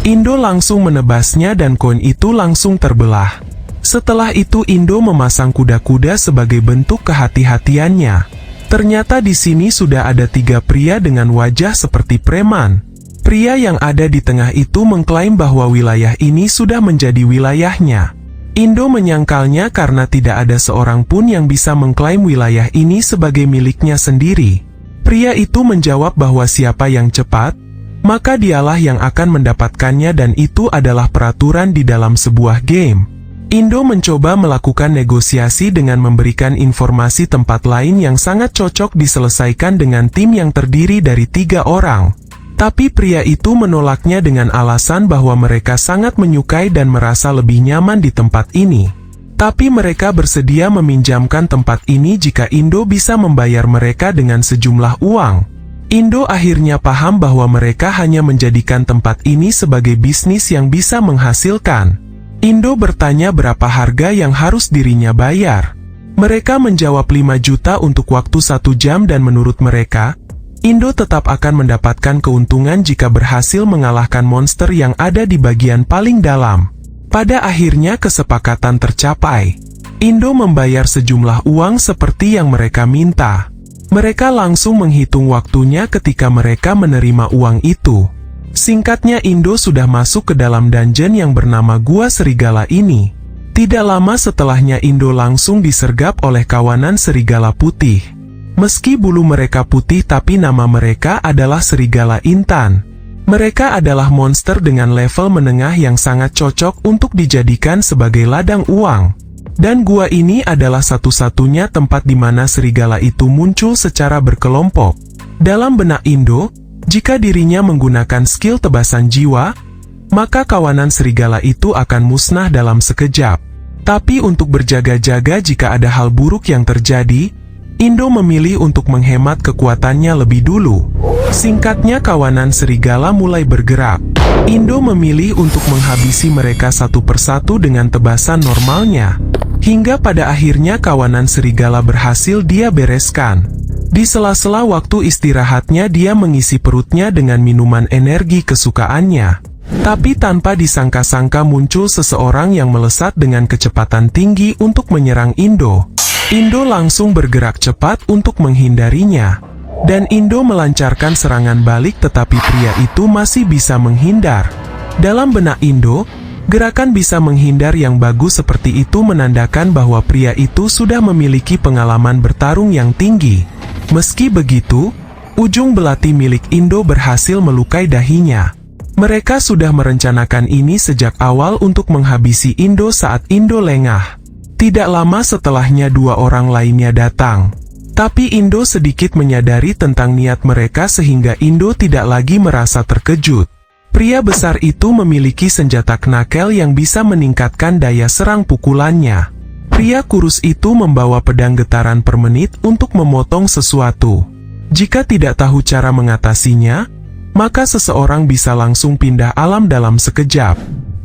Indo langsung menebasnya dan koin itu langsung terbelah. Setelah itu Indo memasang kuda-kuda sebagai bentuk kehati-hatiannya. Ternyata di sini sudah ada 3 pria dengan wajah seperti preman. Pria yang ada di tengah itu mengklaim bahwa wilayah ini sudah menjadi wilayahnya. Indo menyangkalnya karena tidak ada seorang pun yang bisa mengklaim wilayah ini sebagai miliknya sendiri. Pria itu menjawab bahwa siapa yang cepat, maka dialah yang akan mendapatkannya dan itu adalah peraturan di dalam sebuah game. Indo mencoba melakukan negosiasi dengan memberikan informasi tempat lain yang sangat cocok diselesaikan dengan tim yang terdiri dari 3 orang. Tapi pria itu menolaknya dengan alasan bahwa mereka sangat menyukai dan merasa lebih nyaman di tempat ini. Tapi mereka bersedia meminjamkan tempat ini jika Indo bisa membayar mereka dengan sejumlah uang. Indo akhirnya paham bahwa mereka hanya menjadikan tempat ini sebagai bisnis yang bisa menghasilkan. Indo bertanya berapa harga yang harus dirinya bayar. Mereka menjawab 5 juta untuk waktu 1 jam dan menurut mereka, Indo tetap akan mendapatkan keuntungan jika berhasil mengalahkan monster yang ada di bagian paling dalam. Pada akhirnya kesepakatan tercapai. Indo membayar sejumlah uang seperti yang mereka minta. Mereka langsung menghitung waktunya ketika mereka menerima uang itu. Singkatnya Indo sudah masuk ke dalam dungeon yang bernama Gua Serigala ini. Tidak lama setelahnya Indo langsung disergap oleh kawanan serigala putih. Meski bulu mereka putih tapi nama mereka adalah Serigala Intan. Mereka adalah monster dengan level menengah yang sangat cocok untuk dijadikan sebagai ladang uang. Dan gua ini adalah satu-satunya tempat di mana serigala itu muncul secara berkelompok. Dalam benak Indo, jika dirinya menggunakan skill tebasan jiwa, maka kawanan serigala itu akan musnah dalam sekejap. Tapi untuk berjaga-jaga jika ada hal buruk yang terjadi, Indo memilih untuk menghemat kekuatannya lebih dulu. Singkatnya, kawanan serigala mulai bergerak. Indo memilih untuk menghabisi mereka satu persatu dengan tebasan normalnya. Hingga pada akhirnya kawanan serigala berhasil dia bereskan. Di sela-sela waktu istirahatnya dia mengisi perutnya dengan minuman energi kesukaannya. Tapi tanpa disangka-sangka muncul seseorang yang melesat dengan kecepatan tinggi untuk menyerang Indo. Indo langsung bergerak cepat untuk menghindarinya. Dan Indo melancarkan serangan balik, tetapi pria itu masih bisa menghindar. Dalam benak Indo, gerakan bisa menghindar yang bagus seperti itu menandakan bahwa pria itu sudah memiliki pengalaman bertarung yang tinggi. Meski begitu, ujung belati milik Indo berhasil melukai dahinya. Mereka sudah merencanakan ini sejak awal untuk menghabisi Indo saat Indo lengah. Tidak lama setelahnya dua orang lainnya datang. Tapi Indo sedikit menyadari tentang niat mereka sehingga Indo tidak lagi merasa terkejut. Pria besar itu memiliki senjata knuckle yang bisa meningkatkan daya serang pukulannya. Pria kurus itu membawa pedang getaran per menit untuk memotong sesuatu. Jika tidak tahu cara mengatasinya, maka seseorang bisa langsung pindah alam dalam sekejap.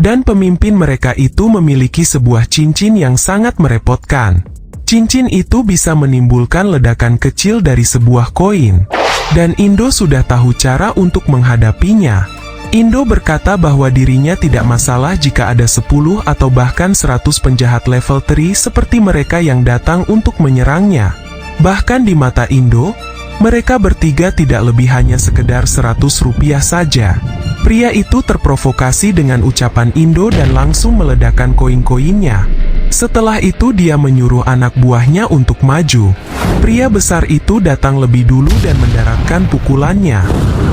Dan pemimpin mereka itu memiliki sebuah cincin yang sangat merepotkan. Cincin itu bisa menimbulkan ledakan kecil dari sebuah koin. Dan Indo sudah tahu cara untuk menghadapinya. Indo berkata bahwa dirinya tidak masalah jika ada 10 atau bahkan 100 penjahat level 3 seperti mereka yang datang untuk menyerangnya. Bahkan di mata Indo, mereka bertiga tidak lebih hanya sekedar 100 rupiah saja. Pria itu terprovokasi dengan ucapan Indo dan langsung meledakkan koin-koinnya. Setelah itu dia menyuruh anak buahnya untuk maju. Pria besar itu datang lebih dulu dan mendaratkan pukulannya.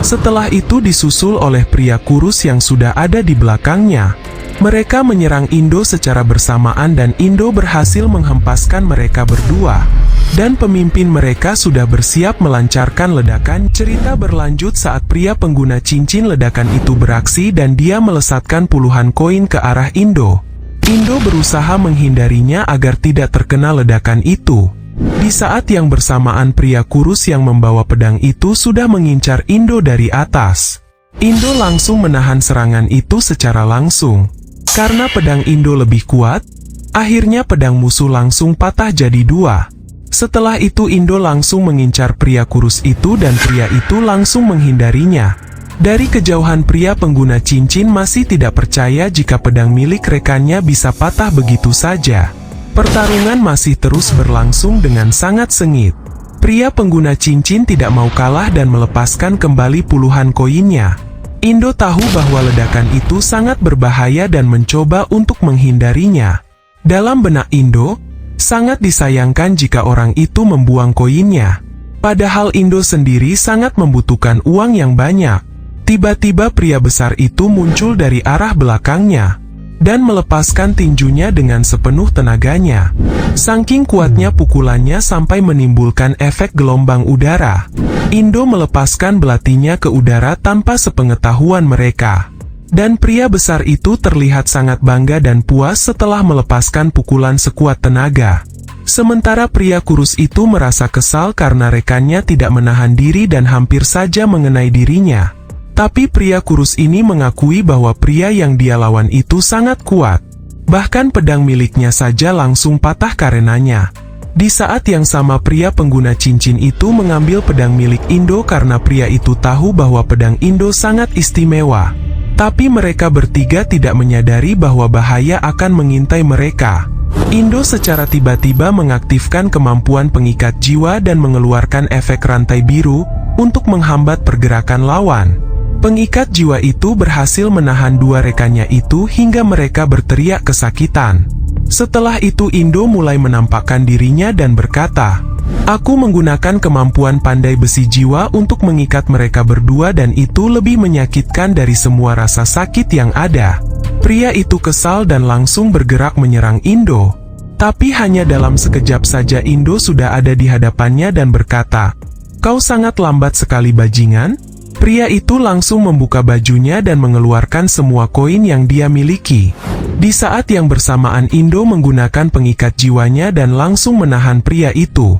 Setelah itu disusul oleh pria kurus yang sudah ada di belakangnya. Mereka menyerang Indo secara bersamaan dan Indo berhasil menghempaskan mereka berdua. Dan pemimpin mereka sudah bersiap melancarkan ledakan. Cerita berlanjut saat pria pengguna cincin ledakan itu beraksi dan dia melesatkan puluhan koin ke arah Indo. Indo berusaha menghindarinya agar tidak terkena ledakan itu. Di saat yang bersamaan pria kurus yang membawa pedang itu sudah mengincar Indo dari atas. Indo langsung menahan serangan itu secara langsung. Karena pedang Indo lebih kuat, akhirnya pedang musuh langsung patah jadi dua. Setelah itu Indo langsung mengincar pria kurus itu dan pria itu langsung menghindarinya. Dari kejauhan pria pengguna cincin masih tidak percaya jika pedang milik rekannya bisa patah begitu saja. Pertarungan masih terus berlangsung dengan sangat sengit. Pria pengguna cincin tidak mau kalah dan melepaskan kembali puluhan koinnya. Indo tahu bahwa ledakan itu sangat berbahaya dan mencoba untuk menghindarinya. Dalam benak Indo, sangat disayangkan jika orang itu membuang koinnya. Padahal Indo sendiri sangat membutuhkan uang yang banyak. Tiba-tiba pria besar itu muncul dari arah belakangnya dan melepaskan tinjunya dengan sepenuh tenaganya. Saking kuatnya pukulannya sampai menimbulkan efek gelombang udara. Indo melepaskan belatinya ke udara tanpa sepengetahuan mereka. Dan pria besar itu terlihat sangat bangga dan puas setelah melepaskan pukulan sekuat tenaga. Sementara pria kurus itu merasa kesal karena rekannya tidak menahan diri dan hampir saja mengenai dirinya. Tapi pria kurus ini mengakui bahwa pria yang dia lawan itu sangat kuat. Bahkan pedang miliknya saja langsung patah karenanya. Di saat yang sama pria pengguna cincin itu mengambil pedang milik Indo karena pria itu tahu bahwa pedang Indo sangat istimewa. Tapi mereka bertiga tidak menyadari bahwa bahaya akan mengintai mereka. Indo secara tiba-tiba mengaktifkan kemampuan pengikat jiwa dan mengeluarkan efek rantai biru untuk menghambat pergerakan lawan. Pengikat jiwa itu berhasil menahan dua rekannya itu hingga mereka berteriak kesakitan. Setelah itu Indo mulai menampakkan dirinya dan berkata, "Aku menggunakan kemampuan pandai besi jiwa untuk mengikat mereka berdua dan itu lebih menyakitkan dari semua rasa sakit yang ada." Pria itu kesal dan langsung bergerak menyerang Indo. Tapi hanya dalam sekejap saja Indo sudah ada di hadapannya dan berkata, "Kau sangat lambat sekali bajingan." Pria itu langsung membuka bajunya dan mengeluarkan semua koin yang dia miliki. Di saat yang bersamaan Indo menggunakan pengikat jiwanya dan langsung menahan pria itu.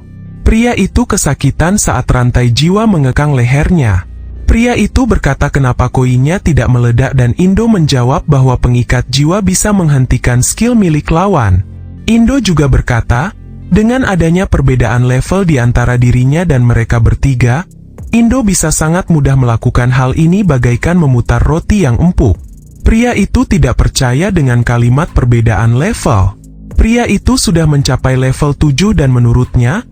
Pria itu kesakitan saat rantai jiwa mengekang lehernya. Pria itu berkata kenapa koinnya tidak meledak dan Indo menjawab bahwa pengikat jiwa bisa menghentikan skill milik lawan. Indo juga berkata, dengan adanya perbedaan level di antara dirinya dan mereka bertiga, Indo bisa sangat mudah melakukan hal ini bagaikan memutar roti yang empuk. Pria itu tidak percaya dengan kalimat perbedaan level. Pria itu sudah mencapai level 7 dan menurutnya,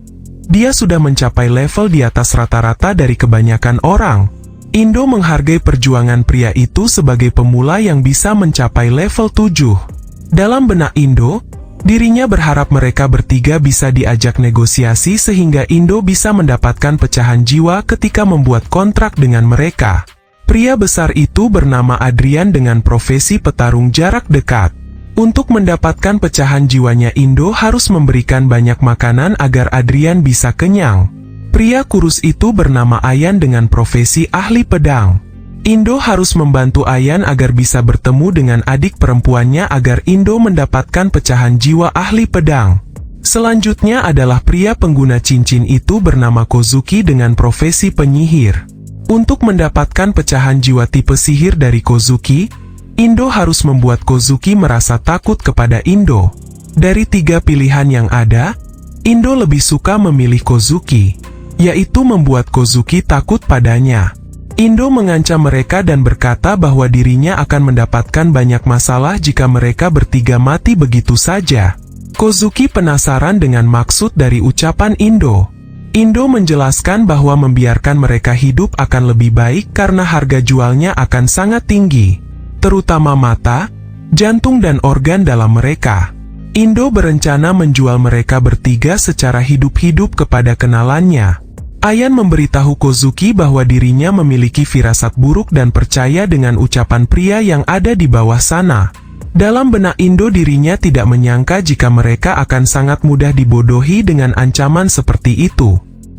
dia sudah mencapai level di atas rata-rata dari kebanyakan orang. Indo menghargai perjuangan pria itu sebagai pemula yang bisa mencapai level 7. Dalam benak Indo, dirinya berharap mereka bertiga bisa diajak negosiasi sehingga Indo bisa mendapatkan pecahan jiwa ketika membuat kontrak dengan mereka. Pria besar itu bernama Adrian dengan profesi petarung jarak dekat. Untuk mendapatkan pecahan jiwanya Indo harus memberikan banyak makanan agar Adrian bisa kenyang. Pria kurus itu bernama Ayan dengan profesi ahli pedang. Indo harus membantu Ayan agar bisa bertemu dengan adik perempuannya agar Indo mendapatkan pecahan jiwa ahli pedang. Selanjutnya adalah pria pengguna cincin itu bernama Kozuki dengan profesi penyihir. Untuk mendapatkan pecahan jiwa tipe sihir dari Kozuki, Indo harus membuat Kozuki merasa takut kepada Indo. Dari 3 pilihan yang ada, Indo lebih suka memilih Kozuki, yaitu membuat Kozuki takut padanya. Indo mengancam mereka dan berkata bahwa dirinya akan mendapatkan banyak masalah jika mereka bertiga mati begitu saja. Kozuki penasaran dengan maksud dari ucapan Indo. Indo menjelaskan bahwa membiarkan mereka hidup akan lebih baik karena harga jualnya akan sangat tinggi, terutama mata, jantung dan organ dalam mereka. Indo berencana menjual mereka bertiga secara hidup-hidup kepada kenalannya. Ayan memberitahu Kozuki bahwa dirinya memiliki firasat buruk dan percaya dengan ucapan pria yang ada di bawah sana. Dalam benak Indo dirinya tidak menyangka jika mereka akan sangat mudah dibodohi dengan ancaman seperti itu.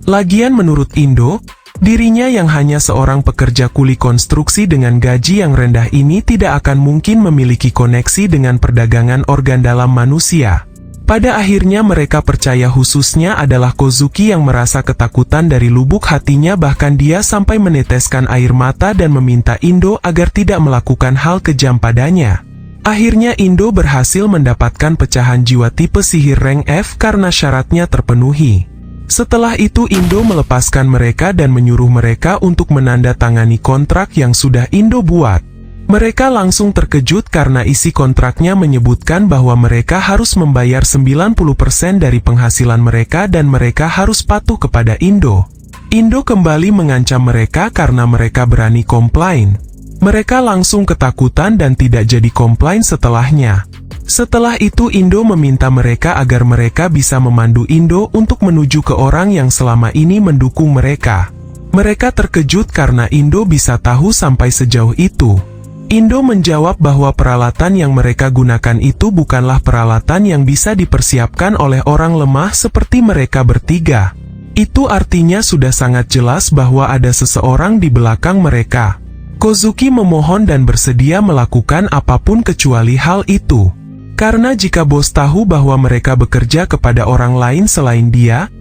Lagian menurut Indo, dirinya yang hanya seorang pekerja kuli konstruksi dengan gaji yang rendah ini tidak akan mungkin memiliki koneksi dengan perdagangan organ dalam manusia. Pada akhirnya mereka percaya khususnya adalah Kozuki yang merasa ketakutan dari lubuk hatinya bahkan dia sampai meneteskan air mata dan meminta Indo agar tidak melakukan hal kejam padanya. Akhirnya Indo berhasil mendapatkan pecahan jiwa tipe sihir rank F karena syaratnya terpenuhi. Setelah itu Indo melepaskan mereka dan menyuruh mereka untuk menandatangani kontrak yang sudah Indo buat. Mereka langsung terkejut karena isi kontraknya menyebutkan bahwa mereka harus membayar 90% dari penghasilan mereka dan mereka harus patuh kepada Indo. Indo kembali mengancam mereka karena mereka berani komplain. Mereka langsung ketakutan dan tidak jadi komplain setelahnya. Setelah itu Indo meminta mereka agar mereka bisa memandu Indo untuk menuju ke orang yang selama ini mendukung mereka. Mereka terkejut karena Indo bisa tahu sampai sejauh itu. Indo menjawab bahwa peralatan yang mereka gunakan itu bukanlah peralatan yang bisa dipersiapkan oleh orang lemah seperti mereka bertiga. Itu artinya sudah sangat jelas bahwa ada seseorang di belakang mereka. Kozuki memohon dan bersedia melakukan apapun kecuali hal itu. Karena jika bos tahu bahwa mereka bekerja kepada orang lain selain dia,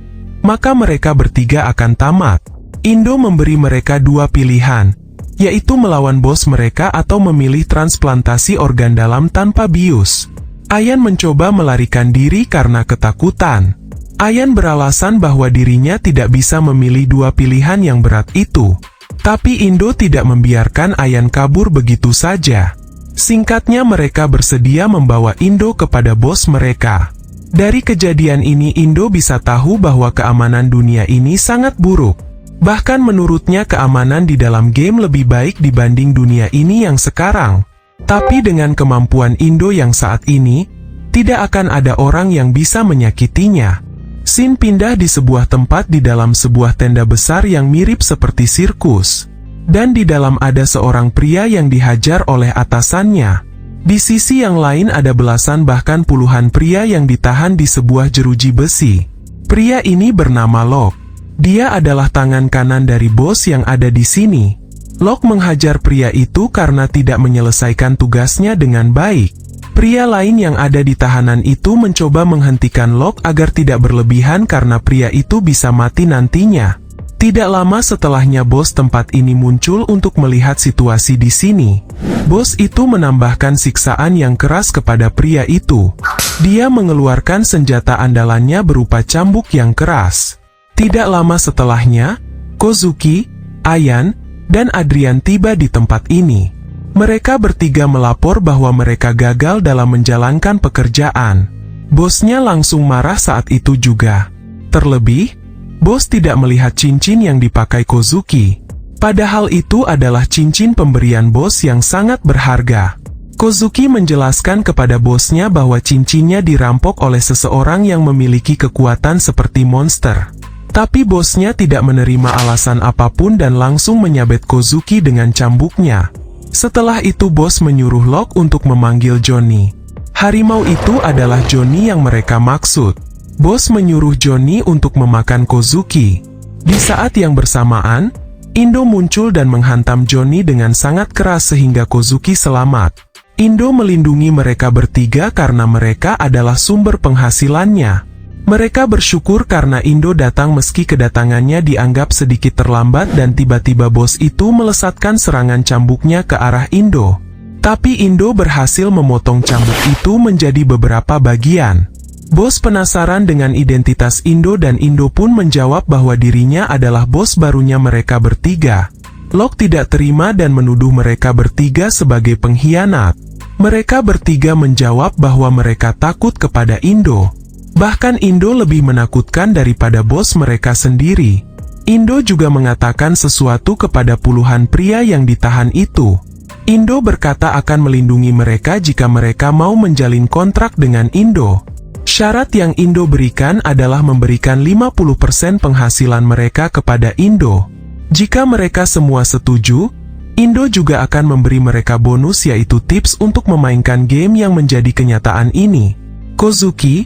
maka mereka bertiga akan tamat. Indo memberi mereka 2 pilihan, yaitu melawan bos mereka atau memilih transplantasi organ dalam tanpa bius. Ayan mencoba melarikan diri karena ketakutan. Ayan beralasan bahwa dirinya tidak bisa memilih 2 pilihan yang berat itu. Tapi Indo tidak membiarkan Ayan kabur begitu saja. Singkatnya mereka bersedia membawa Indo kepada bos mereka. Dari kejadian ini Indo bisa tahu bahwa keamanan dunia ini sangat buruk. Bahkan menurutnya keamanan di dalam game lebih baik dibanding dunia ini yang sekarang. Tapi dengan kemampuan Indo yang saat ini, tidak akan ada orang yang bisa menyakitinya. Sin pindah di sebuah tempat di dalam sebuah tenda besar yang mirip seperti sirkus. Dan di dalam ada seorang pria yang dihajar oleh atasannya. Di sisi yang lain ada belasan bahkan puluhan pria yang ditahan di sebuah jeruji besi. Pria ini bernama Locke. Dia adalah tangan kanan dari bos yang ada di sini. Locke menghajar pria itu karena tidak menyelesaikan tugasnya dengan baik. Pria lain yang ada di tahanan itu mencoba menghentikan Locke agar tidak berlebihan karena pria itu bisa mati nantinya. Tidak lama setelahnya bos tempat ini muncul untuk melihat situasi di sini. Bos itu menambahkan siksaan yang keras kepada pria itu. Dia mengeluarkan senjata andalannya berupa cambuk yang keras. Tidak lama setelahnya, Kozuki, Ayan, dan Adrian tiba di tempat ini. Mereka bertiga melapor bahwa mereka gagal dalam menjalankan pekerjaan. Bosnya langsung marah saat itu juga. Terlebih, bos tidak melihat cincin yang dipakai Kozuki. Padahal itu adalah cincin pemberian bos yang sangat berharga. Kozuki menjelaskan kepada bosnya bahwa cincinnya dirampok oleh seseorang yang memiliki kekuatan seperti monster. Tapi bosnya tidak menerima alasan apapun dan langsung menyabet Kozuki dengan cambuknya. Setelah itu bos menyuruh Locke untuk memanggil Johnny. Harimau itu adalah Johnny yang mereka maksud. Bos menyuruh Johnny untuk memakan Kozuki. Di saat yang bersamaan, Indo muncul dan menghantam Johnny dengan sangat keras sehingga Kozuki selamat. Indo melindungi mereka bertiga karena mereka adalah sumber penghasilannya. Mereka bersyukur karena Indo datang meski kedatangannya dianggap sedikit terlambat dan tiba-tiba bos itu melesatkan serangan cambuknya ke arah Indo. Tapi Indo berhasil memotong cambuk itu menjadi beberapa bagian. Bos penasaran dengan identitas Indo dan Indo pun menjawab bahwa dirinya adalah bos barunya mereka bertiga. Locke tidak terima dan menuduh mereka bertiga sebagai pengkhianat. Mereka bertiga menjawab bahwa mereka takut kepada Indo. Bahkan Indo lebih menakutkan daripada bos mereka sendiri. Indo juga mengatakan sesuatu kepada puluhan pria yang ditahan itu. Indo berkata akan melindungi mereka jika mereka mau menjalin kontrak dengan Indo. Syarat yang Indo berikan adalah memberikan 50% penghasilan mereka kepada Indo. Jika mereka semua setuju, Indo juga akan memberi mereka bonus yaitu tips untuk memainkan game yang menjadi kenyataan ini. Kozuki,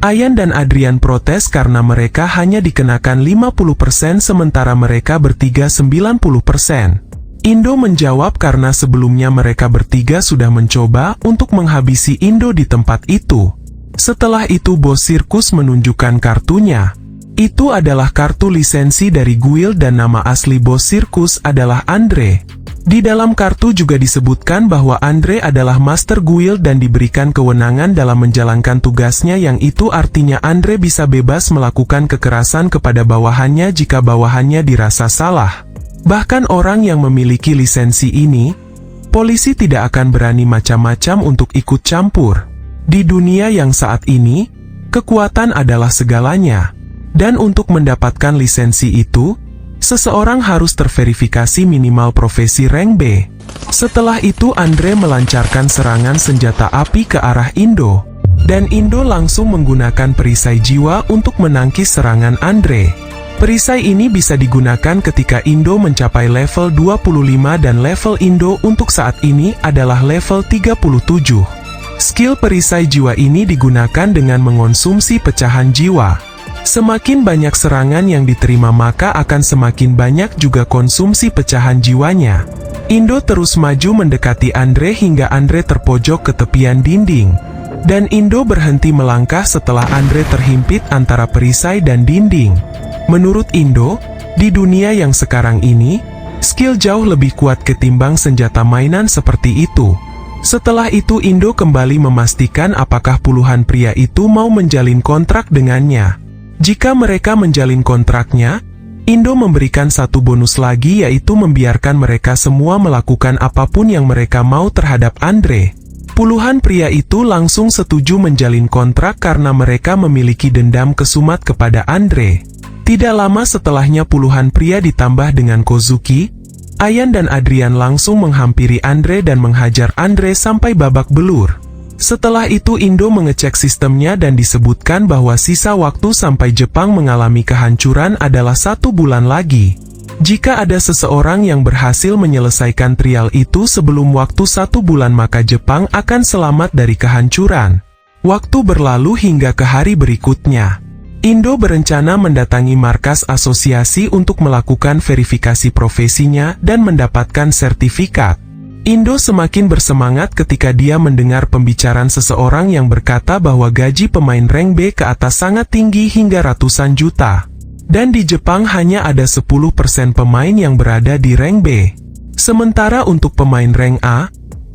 Ayan dan Adrian protes karena mereka hanya dikenakan 50% sementara mereka bertiga 90%. Indo menjawab karena sebelumnya mereka bertiga sudah mencoba untuk menghabisi Indo di tempat itu. Setelah itu bos sirkus menunjukkan kartunya. Itu adalah kartu lisensi dari guild dan nama asli bos sirkus adalah Andre. Di dalam kartu juga disebutkan bahwa Andre adalah master guild dan diberikan kewenangan dalam menjalankan tugasnya yang itu artinya Andre bisa bebas melakukan kekerasan kepada bawahannya jika bawahannya dirasa salah. Bahkan orang yang memiliki lisensi ini, polisi tidak akan berani macam-macam untuk ikut campur. Di dunia yang saat ini, kekuatan adalah segalanya. Dan untuk mendapatkan lisensi itu, seseorang harus terverifikasi minimal profesi rank B. Setelah itu Andre melancarkan serangan senjata api ke arah Indo. Dan Indo langsung menggunakan perisai jiwa untuk menangkis serangan Andre. Perisai ini bisa digunakan ketika Indo mencapai level 25 dan level Indo untuk saat ini adalah level 37. Skill perisai jiwa ini digunakan dengan mengonsumsi pecahan jiwa. Semakin banyak serangan yang diterima maka akan semakin banyak juga konsumsi pecahan jiwanya. Indo terus maju mendekati Andre hingga Andre terpojok ke tepian dinding. Dan Indo berhenti melangkah setelah Andre terhimpit antara perisai dan dinding. Menurut Indo, di dunia yang sekarang ini, skill jauh lebih kuat ketimbang senjata mainan seperti itu. Setelah itu Indo kembali memastikan apakah puluhan pria itu mau menjalin kontrak dengannya. Jika mereka menjalin kontraknya, Indo memberikan satu bonus lagi yaitu membiarkan mereka semua melakukan apapun yang mereka mau terhadap Andre. Puluhan pria itu langsung setuju menjalin kontrak karena mereka memiliki dendam kesumat kepada Andre. Tidak lama setelahnya puluhan pria ditambah dengan Kozuki, Ayan dan Adrian langsung menghampiri Andre dan menghajar Andre sampai babak belur. Setelah itu Indo mengecek sistemnya dan disebutkan bahwa sisa waktu sampai Jepang mengalami kehancuran adalah 1 bulan lagi. Jika ada seseorang yang berhasil menyelesaikan trial itu sebelum waktu 1 bulan maka Jepang akan selamat dari kehancuran. Waktu berlalu hingga ke hari berikutnya. Indo berencana mendatangi markas asosiasi untuk melakukan verifikasi profesinya dan mendapatkan sertifikat. Indo semakin bersemangat ketika dia mendengar pembicaraan seseorang yang berkata bahwa gaji pemain rank B ke atas sangat tinggi hingga ratusan juta. Dan di Jepang hanya ada 10% pemain yang berada di rank B. Sementara untuk pemain rank A,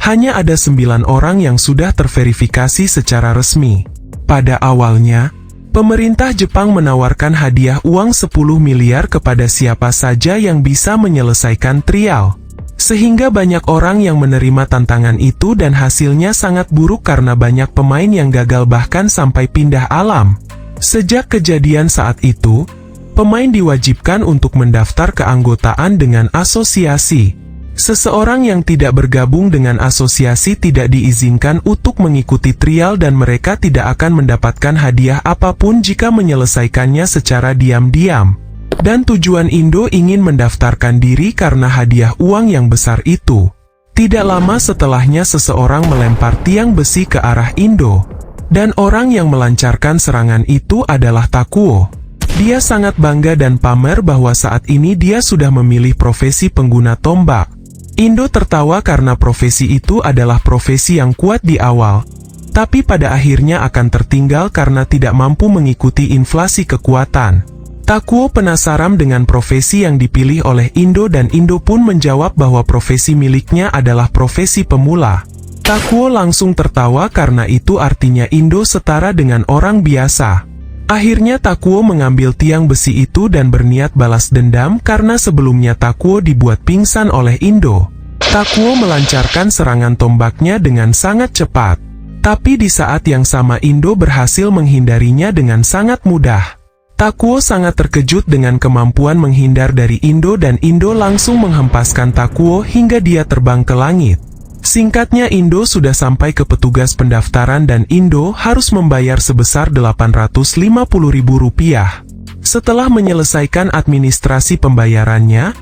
hanya ada 9 orang yang sudah terverifikasi secara resmi. Pada awalnya, pemerintah Jepang menawarkan hadiah uang 10 miliar kepada siapa saja yang bisa menyelesaikan trial. Sehingga banyak orang yang menerima tantangan itu dan hasilnya sangat buruk karena banyak pemain yang gagal bahkan sampai pindah alam. Sejak kejadian saat itu, pemain diwajibkan untuk mendaftar keanggotaan dengan asosiasi. Seseorang yang tidak bergabung dengan asosiasi tidak diizinkan untuk mengikuti trial dan mereka tidak akan mendapatkan hadiah apapun jika menyelesaikannya secara diam-diam. Dan tujuan Indo ingin mendaftarkan diri karena hadiah uang yang besar itu. Tidak lama setelahnya seseorang melempar tiang besi ke arah Indo. Dan orang yang melancarkan serangan itu adalah Takuo. Dia sangat bangga dan pamer bahwa saat ini dia sudah memilih profesi pengguna tombak. Indo tertawa karena profesi itu adalah profesi yang kuat di awal. Tapi pada akhirnya akan tertinggal karena tidak mampu mengikuti inflasi kekuatan. Takuo penasaran dengan profesi yang dipilih oleh Indo dan Indo pun menjawab bahwa profesi miliknya adalah profesi pemula. Takuo langsung tertawa karena itu artinya Indo setara dengan orang biasa. Akhirnya Takuo mengambil tiang besi itu dan berniat balas dendam karena sebelumnya Takuo dibuat pingsan oleh Indo. Takuo melancarkan serangan tombaknya dengan sangat cepat. Tapi di saat yang sama Indo berhasil menghindarinya dengan sangat mudah. Takuo sangat terkejut dengan kemampuan menghindar dari Indo dan Indo langsung menghempaskan Takuo hingga dia terbang ke langit. Singkatnya Indo sudah sampai ke petugas pendaftaran dan Indo harus membayar sebesar Rp850.000. Setelah menyelesaikan administrasi pembayarannya,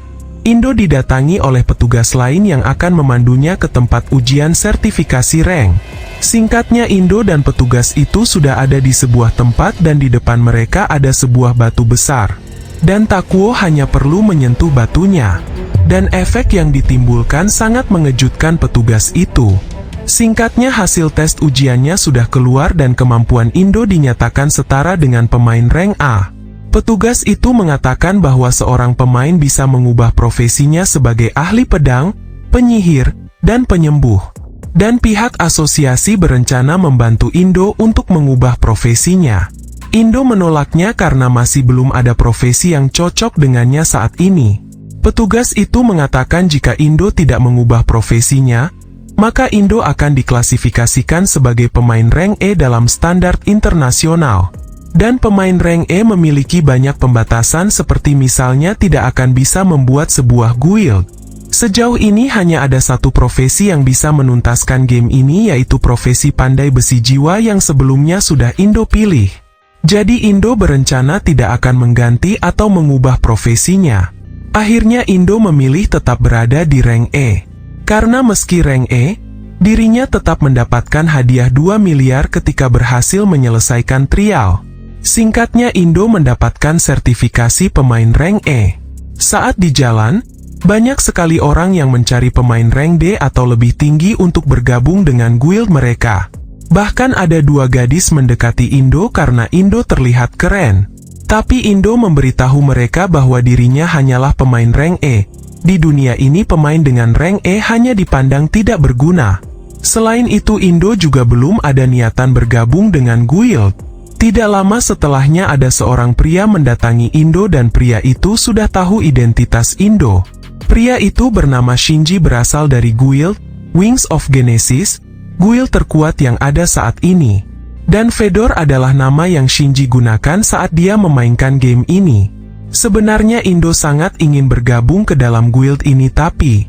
Indo didatangi oleh petugas lain yang akan memandunya ke tempat ujian sertifikasi rank. Singkatnya Indo dan petugas itu sudah ada di sebuah tempat dan di depan mereka ada sebuah batu besar. Dan Takuo hanya perlu menyentuh batunya. Dan efek yang ditimbulkan sangat mengejutkan petugas itu. Singkatnya hasil tes ujiannya sudah keluar dan kemampuan Indo dinyatakan setara dengan pemain rank A. Petugas itu mengatakan bahwa seorang pemain bisa mengubah profesinya sebagai ahli pedang, penyihir, dan penyembuh. Dan pihak asosiasi berencana membantu Indo untuk mengubah profesinya. Indo menolaknya karena masih belum ada profesi yang cocok dengannya saat ini. Petugas itu mengatakan jika Indo tidak mengubah profesinya, maka Indo akan diklasifikasikan sebagai pemain rank E dalam standar internasional. Dan pemain rank E memiliki banyak pembatasan seperti misalnya tidak akan bisa membuat sebuah guild. Sejauh ini hanya ada satu profesi yang bisa menuntaskan game ini yaitu profesi pandai besi jiwa yang sebelumnya sudah Indo pilih. Jadi Indo berencana tidak akan mengganti atau mengubah profesinya. Akhirnya Indo memilih tetap berada di rank E. Karena meski rank E, dirinya tetap mendapatkan hadiah 2 miliar ketika berhasil menyelesaikan trial. Singkatnya Indo mendapatkan sertifikasi pemain rank E. Saat di jalan, banyak sekali orang yang mencari pemain rank D atau lebih tinggi untuk bergabung dengan guild mereka. Bahkan ada 2 gadis mendekati Indo karena Indo terlihat keren. Tapi Indo memberitahu mereka bahwa dirinya hanyalah pemain rank E. Di dunia ini pemain dengan rank E hanya dipandang tidak berguna. Selain itu Indo juga belum ada niatan bergabung dengan guild. Tidak lama setelahnya ada seorang pria mendatangi Indo dan pria itu sudah tahu identitas Indo. Pria itu bernama Shinji berasal dari guild Wings of Genesis, guild terkuat yang ada saat ini. Dan Fedor adalah nama yang Shinji gunakan saat dia memainkan game ini. Sebenarnya Indo sangat ingin bergabung ke dalam guild ini tapi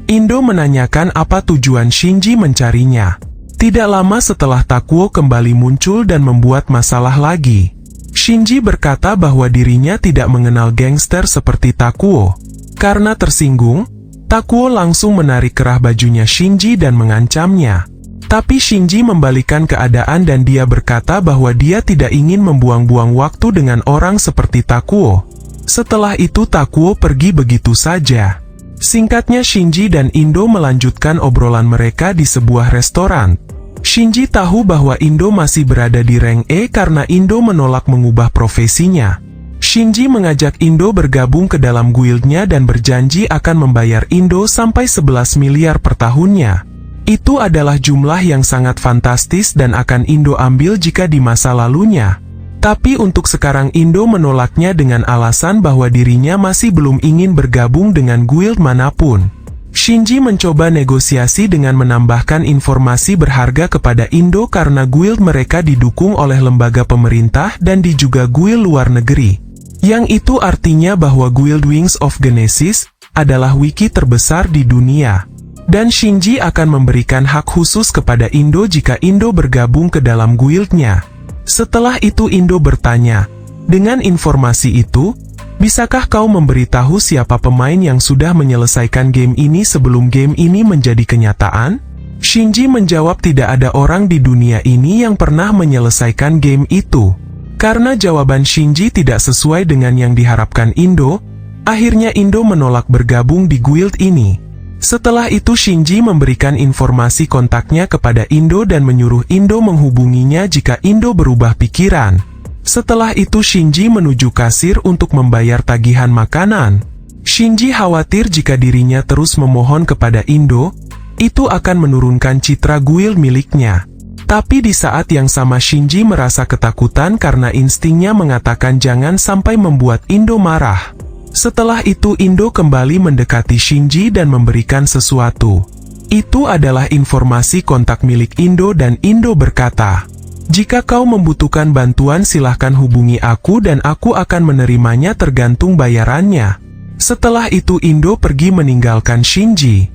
Indo menanyakan apa tujuan Shinji mencarinya. Tidak lama setelah Takuo kembali muncul dan membuat masalah lagi. Shinji berkata bahwa dirinya tidak mengenal gangster seperti Takuo. Karena tersinggung, Takuo langsung menarik kerah bajunya Shinji dan mengancamnya. Tapi Shinji membalikan keadaan dan dia berkata bahwa dia tidak ingin membuang-buang waktu dengan orang seperti Takuo. Setelah itu Takuo pergi begitu saja. Singkatnya, Shinji dan Indo melanjutkan obrolan mereka di sebuah restoran. Shinji tahu bahwa Indo masih berada di rank E karena Indo menolak mengubah profesinya. Shinji mengajak Indo bergabung ke dalam guildnya dan berjanji akan membayar Indo sampai 11 miliar per tahunnya. Itu adalah jumlah yang sangat fantastis dan akan Indo ambil jika di masa lalunya. Tapi untuk sekarang Indo menolaknya dengan alasan bahwa dirinya masih belum ingin bergabung dengan guild manapun. Shinji mencoba negosiasi dengan menambahkan informasi berharga kepada Indo karena guild mereka didukung oleh lembaga pemerintah dan juga guild luar negeri. Yang itu artinya bahwa Guild Wings of Genesis adalah wiki terbesar di dunia. Dan Shinji akan memberikan hak khusus kepada Indo jika Indo bergabung ke dalam guildnya. Setelah itu Indo bertanya, "Dengan informasi itu, bisakah kau memberitahu siapa pemain yang sudah menyelesaikan game ini sebelum game ini menjadi kenyataan?" Shinji menjawab tidak ada orang di dunia ini yang pernah menyelesaikan game itu. Karena jawaban Shinji tidak sesuai dengan yang diharapkan Indo, akhirnya Indo menolak bergabung di guild ini. Setelah itu Shinji memberikan informasi kontaknya kepada Indo dan menyuruh Indo menghubunginya jika Indo berubah pikiran. Setelah itu Shinji menuju kasir untuk membayar tagihan makanan. Shinji khawatir jika dirinya terus memohon kepada Indo, itu akan menurunkan citra guild miliknya. Tapi di saat yang sama Shinji merasa ketakutan karena instingnya mengatakan jangan sampai membuat Indo marah. Setelah itu Indo kembali mendekati Shinji dan memberikan sesuatu. Itu adalah informasi kontak milik Indo dan Indo berkata, "Jika kau membutuhkan bantuan silahkan hubungi aku dan aku akan menerimanya tergantung bayarannya." Setelah itu Indo pergi meninggalkan Shinji.